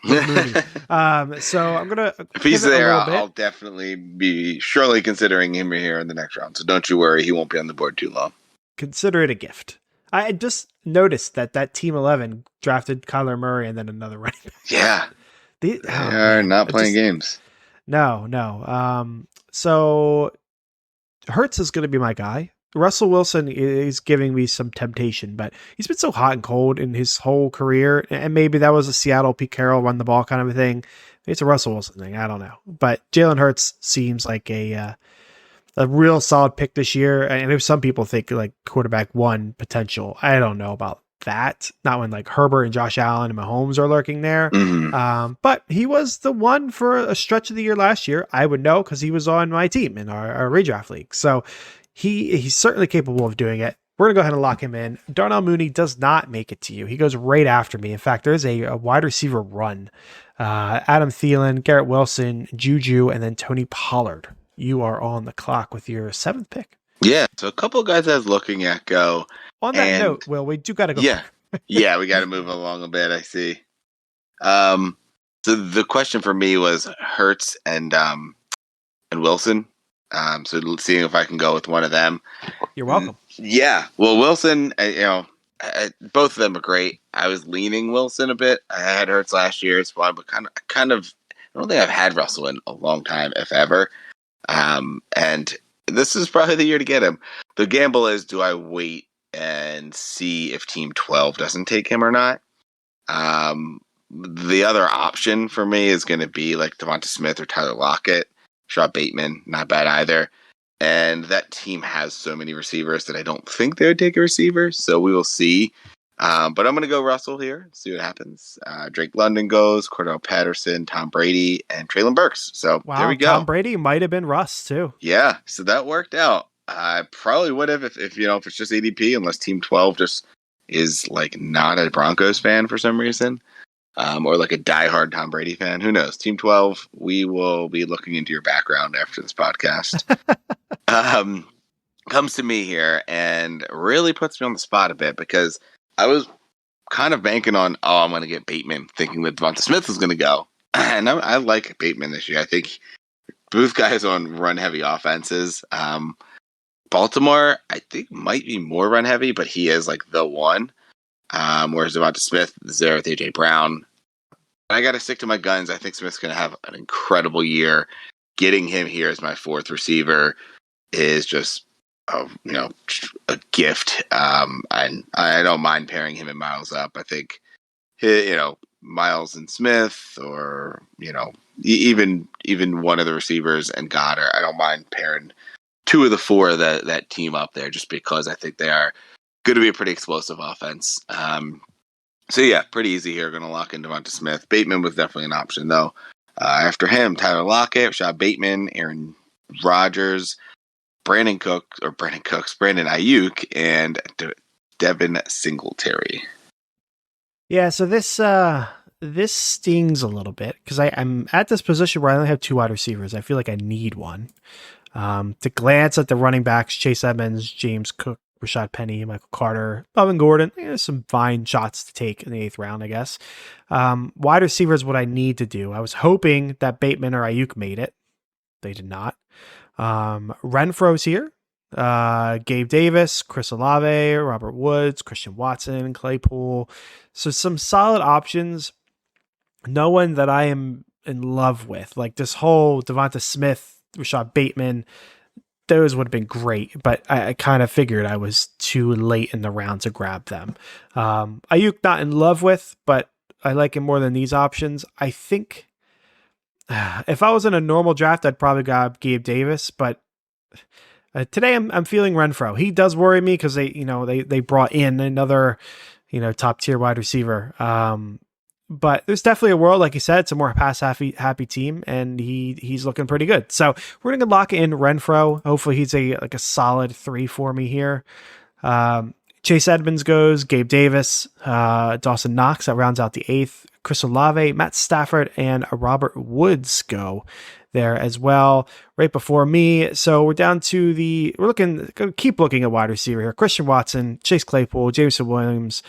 with Mooney. So I'm gonna. If he's there, I'll definitely be surely considering him here in the next round. So don't you worry, he won't be on the board too long. Consider it a gift. I just noticed that Team 11 drafted Kyler Murray and then another running back. Yeah. They are not playing games. No. So Hurts is going to be my guy. Russell Wilson is giving me some temptation, but he's been so hot and cold in his whole career. And maybe that was a Seattle Pete Carroll run the ball kind of a thing. It's a Russell Wilson thing. I don't know. But Jalen Hurts seems like a real solid pick this year. And if some people think like quarterback 1 potential, I don't know about that. Not when like Herbert and Josh Allen and Mahomes are lurking there. But he was the one for a stretch of the year last year. I would know because he was on my team in our redraft league. So he's certainly capable of doing it. We're going to go ahead and lock him in. Darnell Mooney does not make it to you. He goes right after me. In fact, there's a wide receiver run. Adam Thielen, Garrett Wilson, Juju, and then Tony Pollard. You are on the clock with your 7th pick. Yeah, so a couple of guys I was looking at go. On that note, Will, we do got to go. Yeah, we got to move along a bit, I see. So the question for me was Hurts and Wilson. So seeing if I can go with one of them. You're welcome. Yeah, well, Wilson, both of them are great. I was leaning Wilson a bit. I had Hurts last year. It's fun, but kind of, I don't think I've had Russell in a long time, if ever. And this is probably the year to get him. The gamble is, do I wait and see if Team 12 doesn't take him or not? The other option for me is going to be like Devonta Smith or Tyler Lockett, Rashad Bateman, not bad either. And that team has so many receivers that I don't think they would take a receiver. So we will see. But I'm going to go Russell here, see what happens. Drake London goes, Cordarrelle Patterson, Tom Brady, and Treylon Burks. So there we go. Tom Brady might have been Russ too. Yeah, so that worked out. I probably would have if it's just ADP, unless Team 12 just is like not a Broncos fan for some reason, or like a diehard Tom Brady fan. Who knows? Team 12, we will be looking into your background after this podcast. Comes to me here and really puts me on the spot a bit because I was kind of banking on, I'm going to get Bateman, thinking that Devonta Smith was going to go. And I like Bateman this year. I think both guys on run heavy offenses. Baltimore, I think, might be more run heavy, but he is like the one. Whereas Devonta Smith is there with AJ Brown. I got to stick to my guns. I think Smith's going to have an incredible year. Getting him here as my fourth receiver is just, a gift. And I don't mind pairing him and Miles up. I think, Miles and Smith, or even one of the receivers and Goddard. I don't mind pairing two of the four of that team up there, just because I think they are going to be a pretty explosive offense. So yeah, pretty easy here. Going to lock in Devonta Smith. Bateman was definitely an option though. After him, Tyler Lockett, Rashad Bateman, Aaron Rodgers, Brandon Ayuk, and Devin Singletary. Yeah, so this stings a little bit because I'm at this position where I only have two wide receivers. I feel like I need one. To glance at the running backs, Chase Edmonds, James Cook, Rashad Penny, Michael Carter, Melvin Gordon, some fine shots to take in the 8th round, I guess. Wide receivers, what I need to do. I was hoping that Bateman or Ayuk made it. They did not. Renfro's here. Gabe Davis, Chris Olave, Robert Woods, Christian Watson, Claypool. So some solid options. No one that I am in love with. Like this whole Devonta Smith, Rashad Bateman, those would have been great, but I kind of figured I was too late in the round to grab them. Ayuk not in love with, but I like him more than these options. I think if I was in a normal draft, I'd probably grab Gabe Davis, but today I'm feeling Renfro. He does worry me because they brought in another top tier wide receiver. But there's definitely a world, like you said, it's a more pass happy team, and he's looking pretty good. So we're gonna lock in Renfro. Hopefully he's a solid 3 for me here. Chase Edmonds goes, Gabe Davis, Dawson Knox, that rounds out the 8th. Chris Olave, Matt Stafford, and Robert Woods go there as well, right before me. So we're down to keep looking at wide receiver here. Christian Watson, Chase Claypool, Jameson Williams,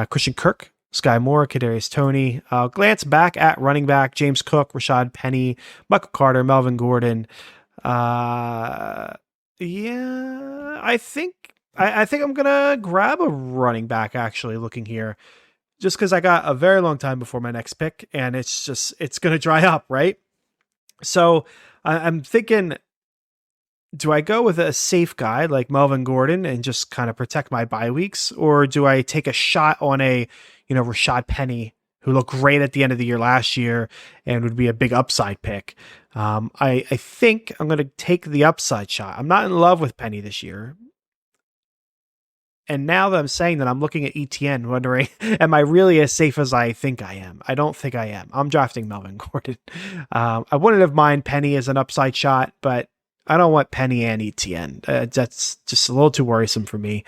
Christian Kirk, Sky Moore, Kadarius Toney. Glance back at running back, James Cook, Rashad Penny, Michael Carter, Melvin Gordon. I think I'm going to grab a running back, actually, looking here, just because I got a very long time before my next pick, and it's going to dry up, right? So I'm thinking, do I go with a safe guy like Melvin Gordon and just kind of protect my bye weeks? Or do I take a shot on a, Rashad Penny, who looked great at the end of the year last year and would be a big upside pick? I think I'm going to take the upside shot. I'm not in love with Penny this year. And now that I'm saying that, I'm looking at ETN wondering, am I really as safe as I think I am? I don't think I am. I'm drafting Melvin Gordon. I wouldn't have mind Penny as an upside shot, but I don't want Penny and ETN. That's just a little too worrisome for me.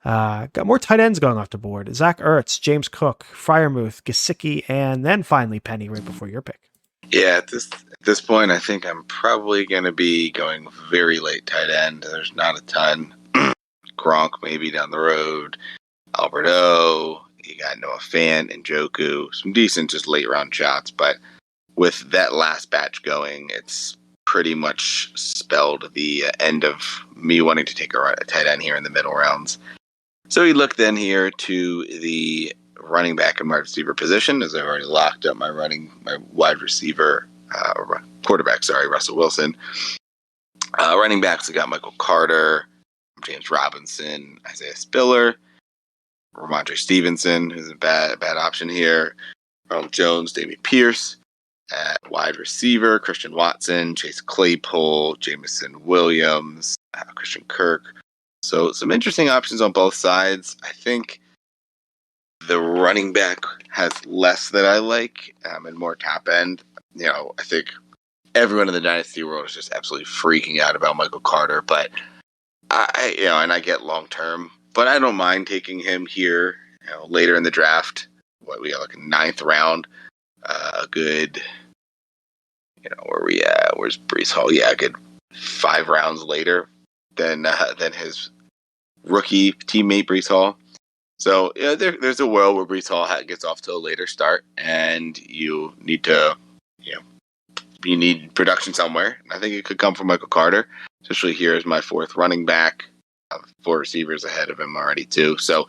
Got more tight ends going off the board. Zach Ertz, James Cook, Freiermuth, Gesicki, and then finally Penny right before your pick. Yeah, at this point, I think I'm probably going to be going very late tight end. There's not a ton. Gronk maybe down the road. Alberto, you got Noah Fant and Njoku. Some decent just late round shots, but with that last batch going, it's pretty much spelled the end of me wanting to take a tight end here in the middle rounds. So we look then here to the running back and wide receiver position, as I've already locked up my wide receiver, quarterback, Russell Wilson. Running backs, I got Michael Carter, James Robinson, Isaiah Spiller, Ramondre Stevenson, who's a bad option here, Ronald Jones, Dameon Pierce. At wide receiver, Christian Watson, Chase Claypool, Jameson Williams, Christian Kirk. So some interesting options on both sides. I think the running back has less that I like and more top end. I think everyone in the dynasty world is just absolutely freaking out about Michael Carter, but I get long term, but I don't mind taking him here, later in the draft. What we got, like a 9th round, a good, where we at? Where's Breece Hall? Yeah, a good 5 rounds later than his rookie teammate Breece Hall. So there's a world where Brees Hall gets off to a later start, and you need to, you know, you need production somewhere. And I think it could come from Michael Carter, especially here as my fourth running back. I have 4 receivers ahead of him already too. So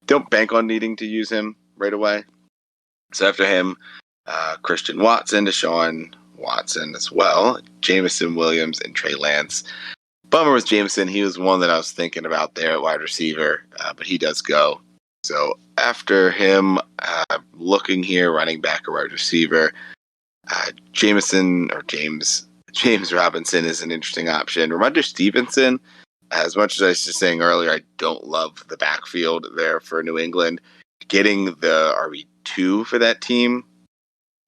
don't bank on needing to use him right away. So after him, Christian Watson, Deshaun Watson as well, Jameson Williams, and Trey Lance. Bummer with Jameson. He was one that I was thinking about there at wide receiver, but he does go. So after him, looking here, running back or wide receiver, Jameson or James Robinson is an interesting option. Ramondre Stevenson, as much as I was just saying earlier, I don't love the backfield there for New England. Getting the RB2 for that team,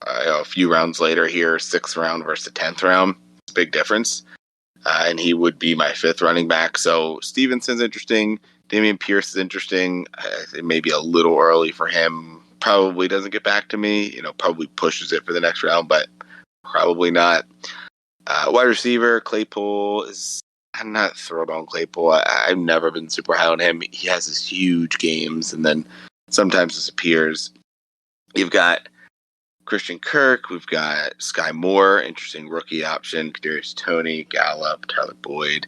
a few rounds later here, 6th round versus the 10th round, it's a big difference. And he would be my 5th running back. So Stevenson's interesting. Dameon Pierce is interesting. It may be a little early for him. Probably doesn't get back to me. Probably pushes it for the next round, but probably not. Wide receiver, Claypool is. I'm not thrilled on Claypool. I've never been super high on him. He has his huge games and then sometimes disappears. You've got Christian Kirk. We've got Sky Moore, interesting rookie option. Kadarius Toney, Gallup, Tyler Boyd.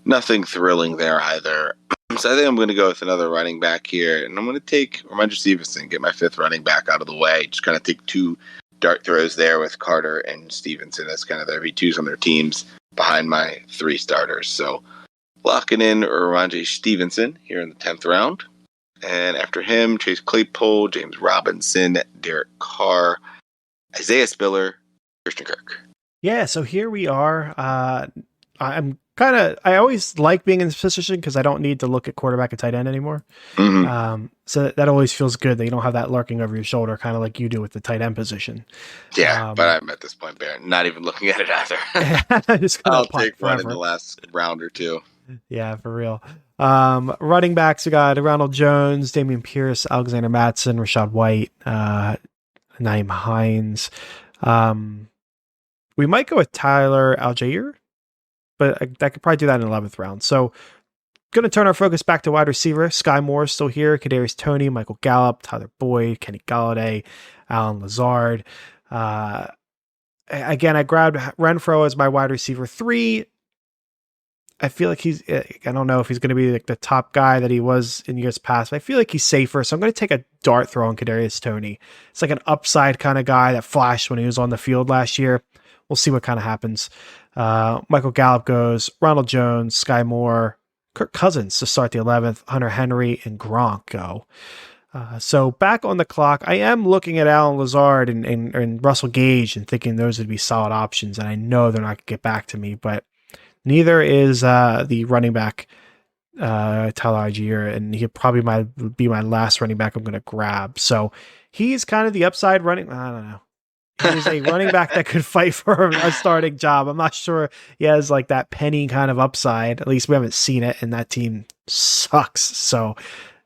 Nothing thrilling there either. So I think I'm going to go with another running back here, and I'm going to take Ramondre Stevenson, get my 5th running back out of the way. Just kind of take 2 dart throws there with Carter and Stevenson as kind of their V2s on their teams behind my 3 starters. So locking in Ramondre Stevenson here in the 10th round. And after him, Chase Claypool, James Robinson, Derek Carr, Isaiah Spiller, Christian Kirk. Yeah, so here we are. I always like being in this position because I don't need to look at quarterback and tight end anymore. Mm-hmm. So that always feels good that you don't have that lurking over your shoulder, kind of like you do with the tight end position. Yeah, but I'm at this point, Baron, not even looking at it either. I'll take one in the last round or 2. Yeah, for real. Running backs, we got Ronald Jones, Dameon Pierce, Alexander Mattson, Rashad White, Naeem Hines. We might go with Tyler Algier, but I could probably do that in the 11th round. So going to turn our focus back to wide receiver. Sky Moore is still here. Kadarius Toney, Michael Gallup, Tyler Boyd, Kenny Galladay, Alan Lazard. Again, I grabbed Renfro as my wide receiver 3. I feel like I don't know if he's going to be like the top guy that he was in years past, but I feel like he's safer. So I'm going to take a dart throw on Kadarius Toney. It's like an upside kind of guy that flashed when he was on the field last year. We'll see what kind of happens. Michael Gallup goes, Ronald Jones, Sky Moore, Kirk Cousins to start the 11th, Hunter Henry, and Gronk go. So back on the clock, I am looking at Alan Lazard and Russell Gage and thinking those would be solid options. And I know they're not going to get back to me, but neither is the running back, Tyler Algier, and he probably be my last running back I'm going to grab. So he's kind of the upside running. I don't know. He's a running back that could fight for a starting job. I'm not sure he has like that penny kind of upside. At least we haven't seen it, and that team sucks. So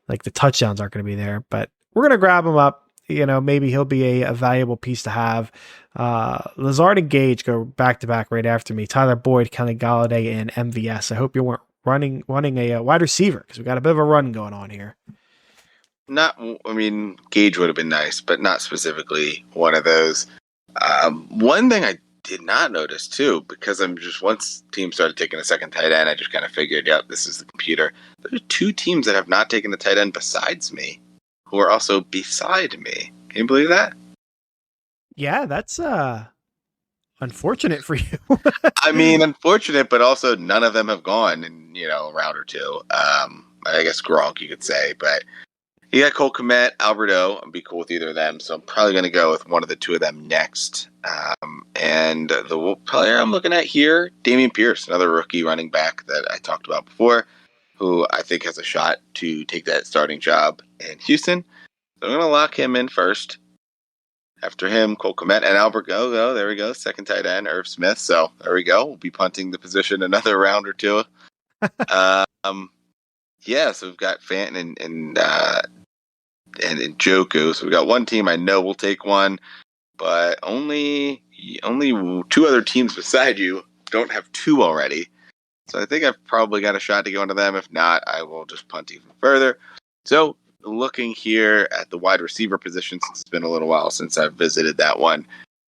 like the touchdowns aren't going to be there, but we're going to grab him up. Maybe he'll be a valuable piece to have. Lazard and Gage go back to back right after me. Tyler Boyd, Kenny Galladay, and MVS. I hope you weren't running a wide receiver because we got a bit of a run going on here. Gage would have been nice, but not specifically one of those. One thing I did not notice too, because once teams started taking a second tight end, I just kind of figured, yep, this is the computer. There are 2 teams that have not taken the tight end besides me, who are also beside me. Can you believe that? Yeah, that's unfortunate for you. Unfortunate, but also none of them have gone in, a round or 2. I guess Gronk, you could say, but you got Cole Kmet, Alberto. I'd be cool with either of them, so I'm probably going to go with one of the 2 of them next. And the player I'm looking at here, Dameon Pierce, another rookie running back that I talked about before, who I think has a shot to take that starting job in Houston. So I'm going to lock him in first. After him, Cole Kmet and Albert go. There we go. Second tight end, Irv Smith. So there we go. We'll be punting the position another round or 2. So we've got Fenton and Njoku. So we got one team I know will take one, but only 2 other teams beside you don't have 2 already. So I think I've probably got a shot to go into them. If not, I will just punt even further. So looking here at the wide receiver position, since it's been a little while since I've visited that one.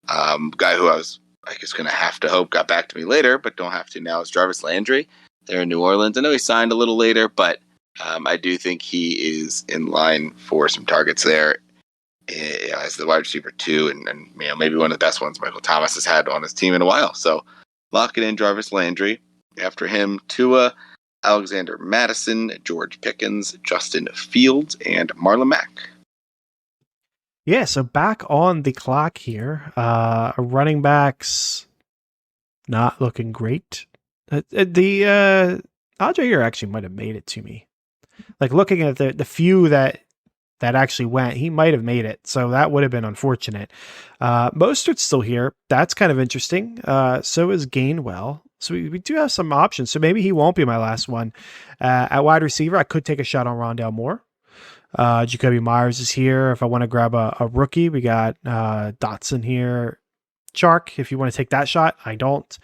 Guy who I guess, going to have to hope got back to me later, but don't have to now, is Jarvis Landry. They're in New Orleans. I know he signed a little later, but I do think he is in line for some targets there as the wide receiver too, and maybe one of the best ones Michael Thomas has had on his team in a while. So lock it in, Jarvis Landry. After him, Tua, Alexander Madison, George Pickens, Justin Fields, and Marlon Mack. Yeah, so back on the clock here. Running backs not looking great. The Andre here actually might have made it to me. Like looking at the few that actually went, he might have made it. So that would have been unfortunate. Mostert's still here. That's kind of interesting. So is Gainwell. So we do have some options. So maybe he won't be my last one. At wide receiver, I could take a shot on Rondale Moore. Jacoby Myers is here. If I want to grab a rookie, we got Dotson here. Chark, if you want to take that shot, I don't.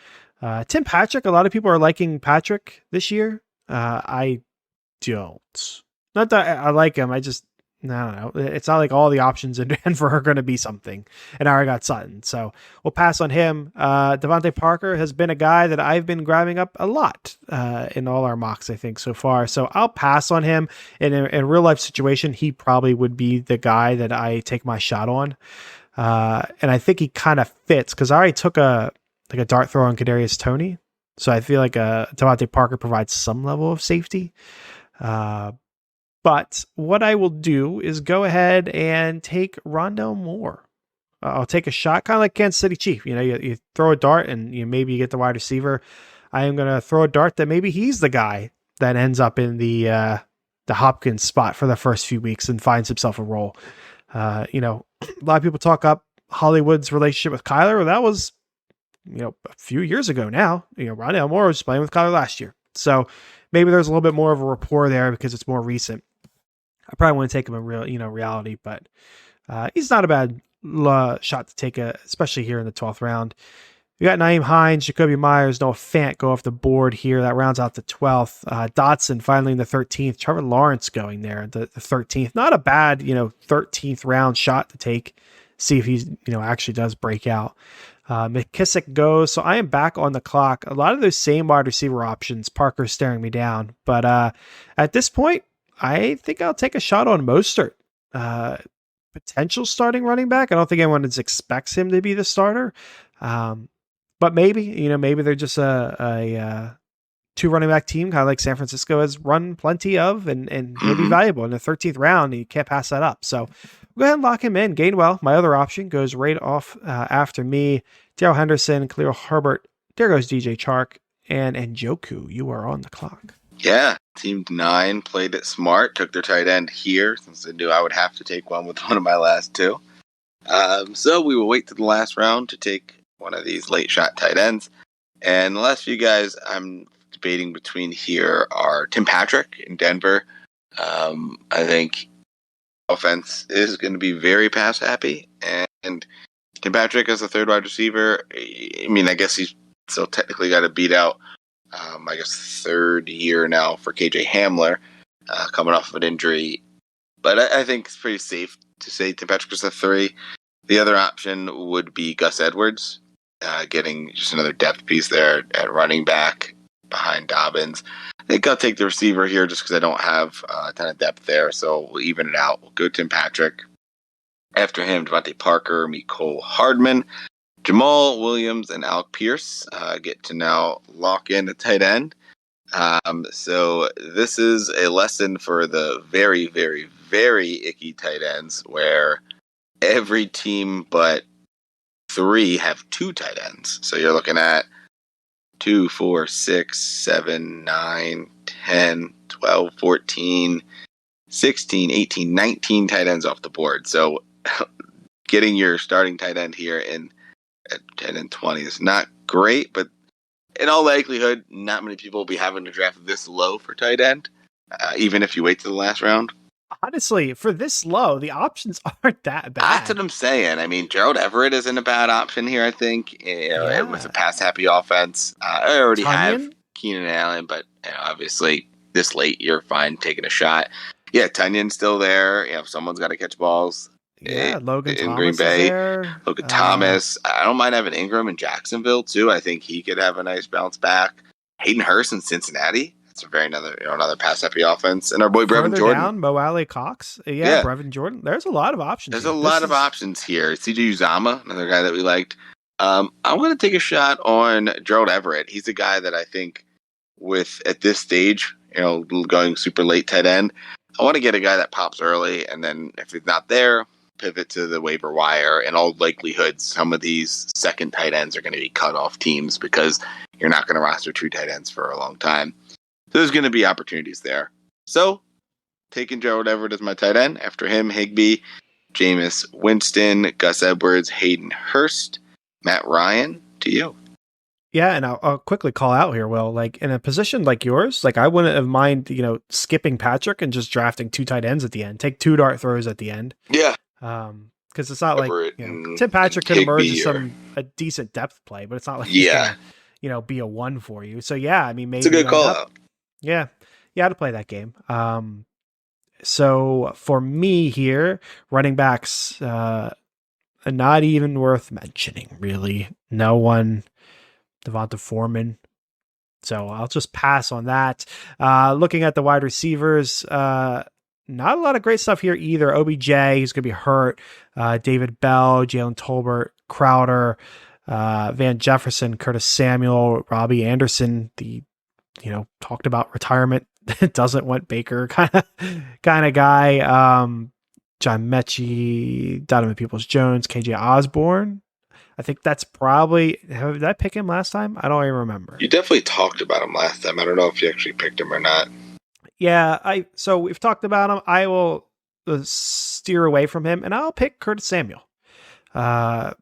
Tim Patrick, a lot of people are liking Patrick this year. I don't. Not that I like him. I don't know. It's not like all the options in Denver are going to be something. And I already got Sutton. So we'll pass on him. Devontae Parker has been a guy that I've been grabbing up a lot in all our mocks, I think, so far. So I'll pass on him. In a real life situation, he probably would be the guy that I take my shot on. And I think he kind of fits because I already took a dart throw on Kadarius Toney. So I feel like Devontae Parker provides some level of safety. But what I will do is go ahead and take Rondale Moore. I'll take a shot, kind of like Kansas City Chief. You throw a dart and maybe you get the wide receiver. I am going to throw a dart that maybe he's the guy that ends up in the Hopkins spot for the first few weeks and finds himself a role. A lot of people talk up Hollywood's relationship with Kyler. Well, that was, a few years ago now. Rondale Moore was playing with Kyler last year. So maybe there's a little bit more of a rapport there because it's more recent. I probably want to take him in reality, but he's not a bad shot to take, especially here in the 12th round. We got Nyheim Hines, Jacoby Myers, Noah Fant go off the board here. That rounds out the 12th. Dotson finally in the 13th. Trevor Lawrence going there, the 13th. Not a bad, 13th round shot to take. See if he's, actually does break out. McKissick goes. So I am back on the clock. A lot of those same wide receiver options. Parker's staring me down. But at this point, I think I'll take a shot on Mostert. Potential starting running back. I don't think anyone expects him to be the starter. But maybe, maybe they're just a two running back team, kind of like San Francisco has run plenty of, and he'll be valuable in the 13th round. You can't pass that up. So go ahead and lock him in. Gainwell, my other option, goes right off after me. Darrell Henderson, Khalil Herbert. There goes DJ Chark and Njoku. You are on the clock. Yeah, Team 9 played it smart, took their tight end here, since they knew I would have to take one with one of my last two. So we will wait to the last round to take one of these late shot tight ends. And the last few guys I'm debating between here are Tim Patrick in Denver. I think offense is going to be very pass happy, and Tim Patrick as a third wide receiver, I guess he's still technically got to beat out third year now for KJ Hamler, coming off of an injury. But I think it's pretty safe to say Tim Patrick is a 3. The other option would be Gus Edwards, getting just another depth piece there at running back behind Dobbins. I think I'll take the receiver here just because I don't have a ton of depth there, so we'll even it out. We'll go Tim Patrick. After him, Devontae Parker, Mecole Hardman, Jamal Williams, and Alec Pierce get to now lock in a tight end. So this is a lesson for the very, very, very icky tight ends where every team but 3 have 2 tight ends. So you're looking at 2, 4, 6, 7, 9, 10, 12, 14, 16, 18, 19 tight ends off the board. So getting your starting tight end here at 10 and 20 is not great, but in all likelihood, not many people will be having to draft this low for tight end, even if you wait to the last round. Honestly, for this low, the options aren't that bad. That's what I'm saying. Gerald Everett isn't a bad option here, I think. It was a pass-happy offense. I already have Keenan Allen, but obviously this late, you're fine taking a shot. Yeah, Tunyon's still there. Someone's got to catch balls Yeah, Logan in Green Thomas is Bay. there. Look at Thomas. I don't mind having Ingram in Jacksonville too. I think he could have a nice bounce back. Hayden Hurst in Cincinnati. That's a very another pass happy offense. And our boy Brevin Further Jordan. down, Mo Alley Cox. Yeah, Yeah, Brevin Jordan. There's a lot of options there's here. a lot of options here. CJ Uzama, another guy that we liked. I'm going to take a shot on Gerald Everett. He's a guy that I think at this stage, going super late tight end, I want to get a guy that pops early, and then if he's not there, pivot to the waiver wire. In all likelihood, some of these second tight ends are going to be cut off teams because you're not going to roster two tight ends for a long time. So there's going to be opportunities there. So taking Gerald Everett as my tight end. After him, Higbee, Jameis Winston, Gus Edwards, Hayden Hurst, Matt Ryan. To you. Yeah, and I'll quickly call out here, Will, like in a position like yours, like I wouldn't have mind, skipping Patrick and just drafting two tight ends at the end. Take two dart throws at the end. Yeah. Because it's not like, and Tim Patrick could emerge as Higbee a decent depth play, but it's not like he's going to, be a one for you. So yeah, I mean, maybe it's a good call out. Yeah. You had to play that game. So for me here, running backs, not even worth mentioning, really. No one. Devonta Foreman. So I'll just pass on that. Looking at the wide receivers, not a lot of great stuff here either. OBJ, who's going to be hurt. David Bell, Jalen Tolbert, Crowder, Van Jefferson, Curtis Samuel, Robbie Anderson, the, talked about retirement, doesn't want Baker kind of guy. John Mechie, Donovan Peoples-Jones, KJ Osborne. I think that's probably, did I pick him last time? I don't even remember. You definitely talked about him last time. I don't know if you actually picked him or not. Yeah, so we've talked about him. I will steer away from him, and I'll pick Curtis Samuel.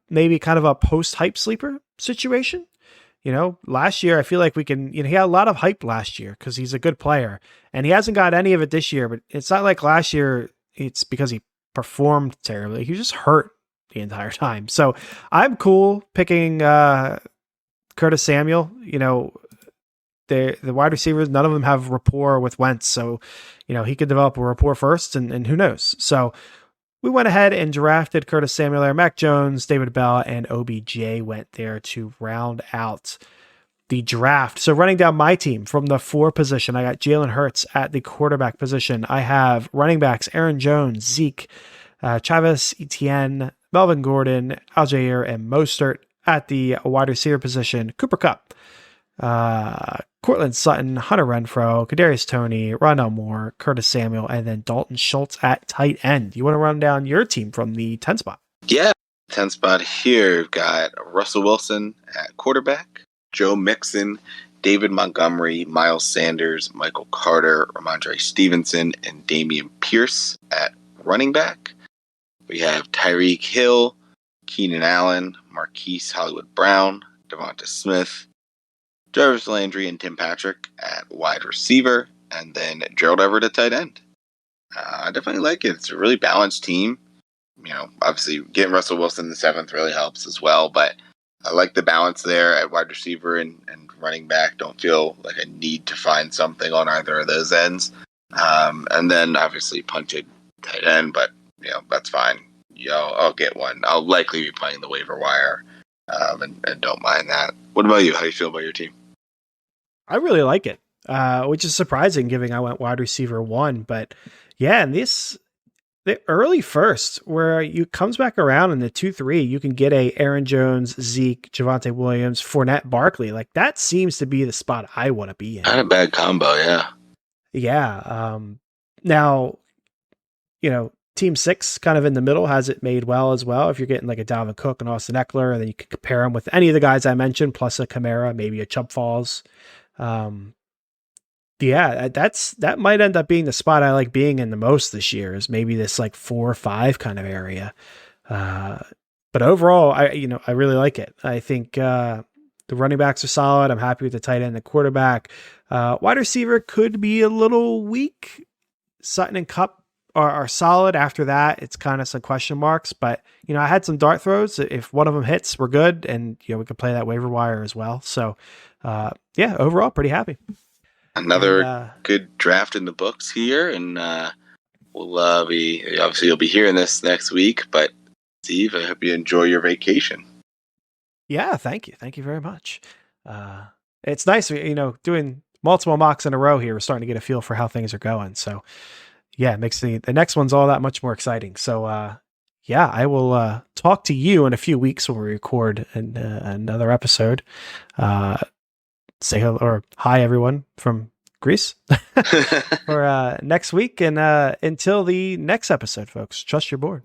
Maybe kind of a post-hype sleeper situation. Last year, I feel like we can, he had a lot of hype last year because he's a good player, and he hasn't got any of it this year, but it's not like last year it's because he performed terribly. He was just hurt the entire time. So I'm cool picking Curtis Samuel. The wide receivers, none of them have rapport with Wentz. So, he could develop a rapport first and who knows. So we went ahead and drafted Curtis Samuel there. Mac Jones, David Bell, and OBJ went there to round out the draft. So running down my team from the 4 position, I got Jalen Hurts at the quarterback position. I have running backs, Aaron Jones, Zeke, Travis Etienne, Melvin Gordon, Algier, and Mostert. At the wide receiver position, Cooper Kupp, Cortland Sutton, Hunter Renfrow, Kadarius Toney, Rondell Moore, Curtis Samuel, and then Dalton Schultz at tight end. You want to run down your team from the 10 spot? Yeah, 10 spot here. We've got Russell Wilson at quarterback, Joe Mixon, David Montgomery, Miles Sanders, Michael Carter, Ramondre Stevenson, and Damian Pierce at running back. We have Tyreek Hill, Keenan Allen, Marquise Hollywood Brown, Devonta Smith, Jarvis Landry, and Tim Patrick at wide receiver, and then Gerald Everett at tight end. I definitely like it. It's a really balanced team. Obviously getting Russell Wilson in the 7th really helps as well, but I like the balance there at wide receiver and running back. Don't feel like I need to find something on either of those ends. And then obviously punted tight end, but that's fine. I'll get one. I'll likely be playing the waiver wire, and don't mind that. What about you? How do you feel about your team? I really like it, which is surprising given I went wide receiver 1. But yeah, and the early first where you comes back around in the 2-3, you can get a Aaron Jones, Zeke, Javonte Williams, Fournette, Barkley. Like that seems to be the spot I want to be in. Not a bad combo, yeah. Yeah. Now, Team 6 kind of in the middle has it made well as well. If you're getting like a Dalvin Cook and Austin Eckler, and then you can compare them with any of the guys I mentioned, plus a Kamara, maybe a Chubb Falls. Yeah, that might end up being the spot I like being in the most this year, is maybe this like 4 or 5 kind of area. But overall, I really like it. I think the running backs are solid. I'm happy with the tight end, the quarterback. Wide receiver could be a little weak. Sutton and Kupp are solid. After that, it's kind of some question marks, but I had some dart throws. If one of them hits, we're good. And we could play that waiver wire as well. So overall pretty happy. Another good draft in the books here. And we'll be obviously you'll be hearing this next week. But Steve, I hope you enjoy your vacation. Yeah, thank you very much. It's nice, doing multiple mocks in a row here. We're starting to get a feel for how things are going. So yeah, it makes the next one's all that much more exciting. So yeah, I will talk to you in a few weeks when we record another episode. Say hello or hi everyone from Greece for next week, and until the next episode, folks, trust your board.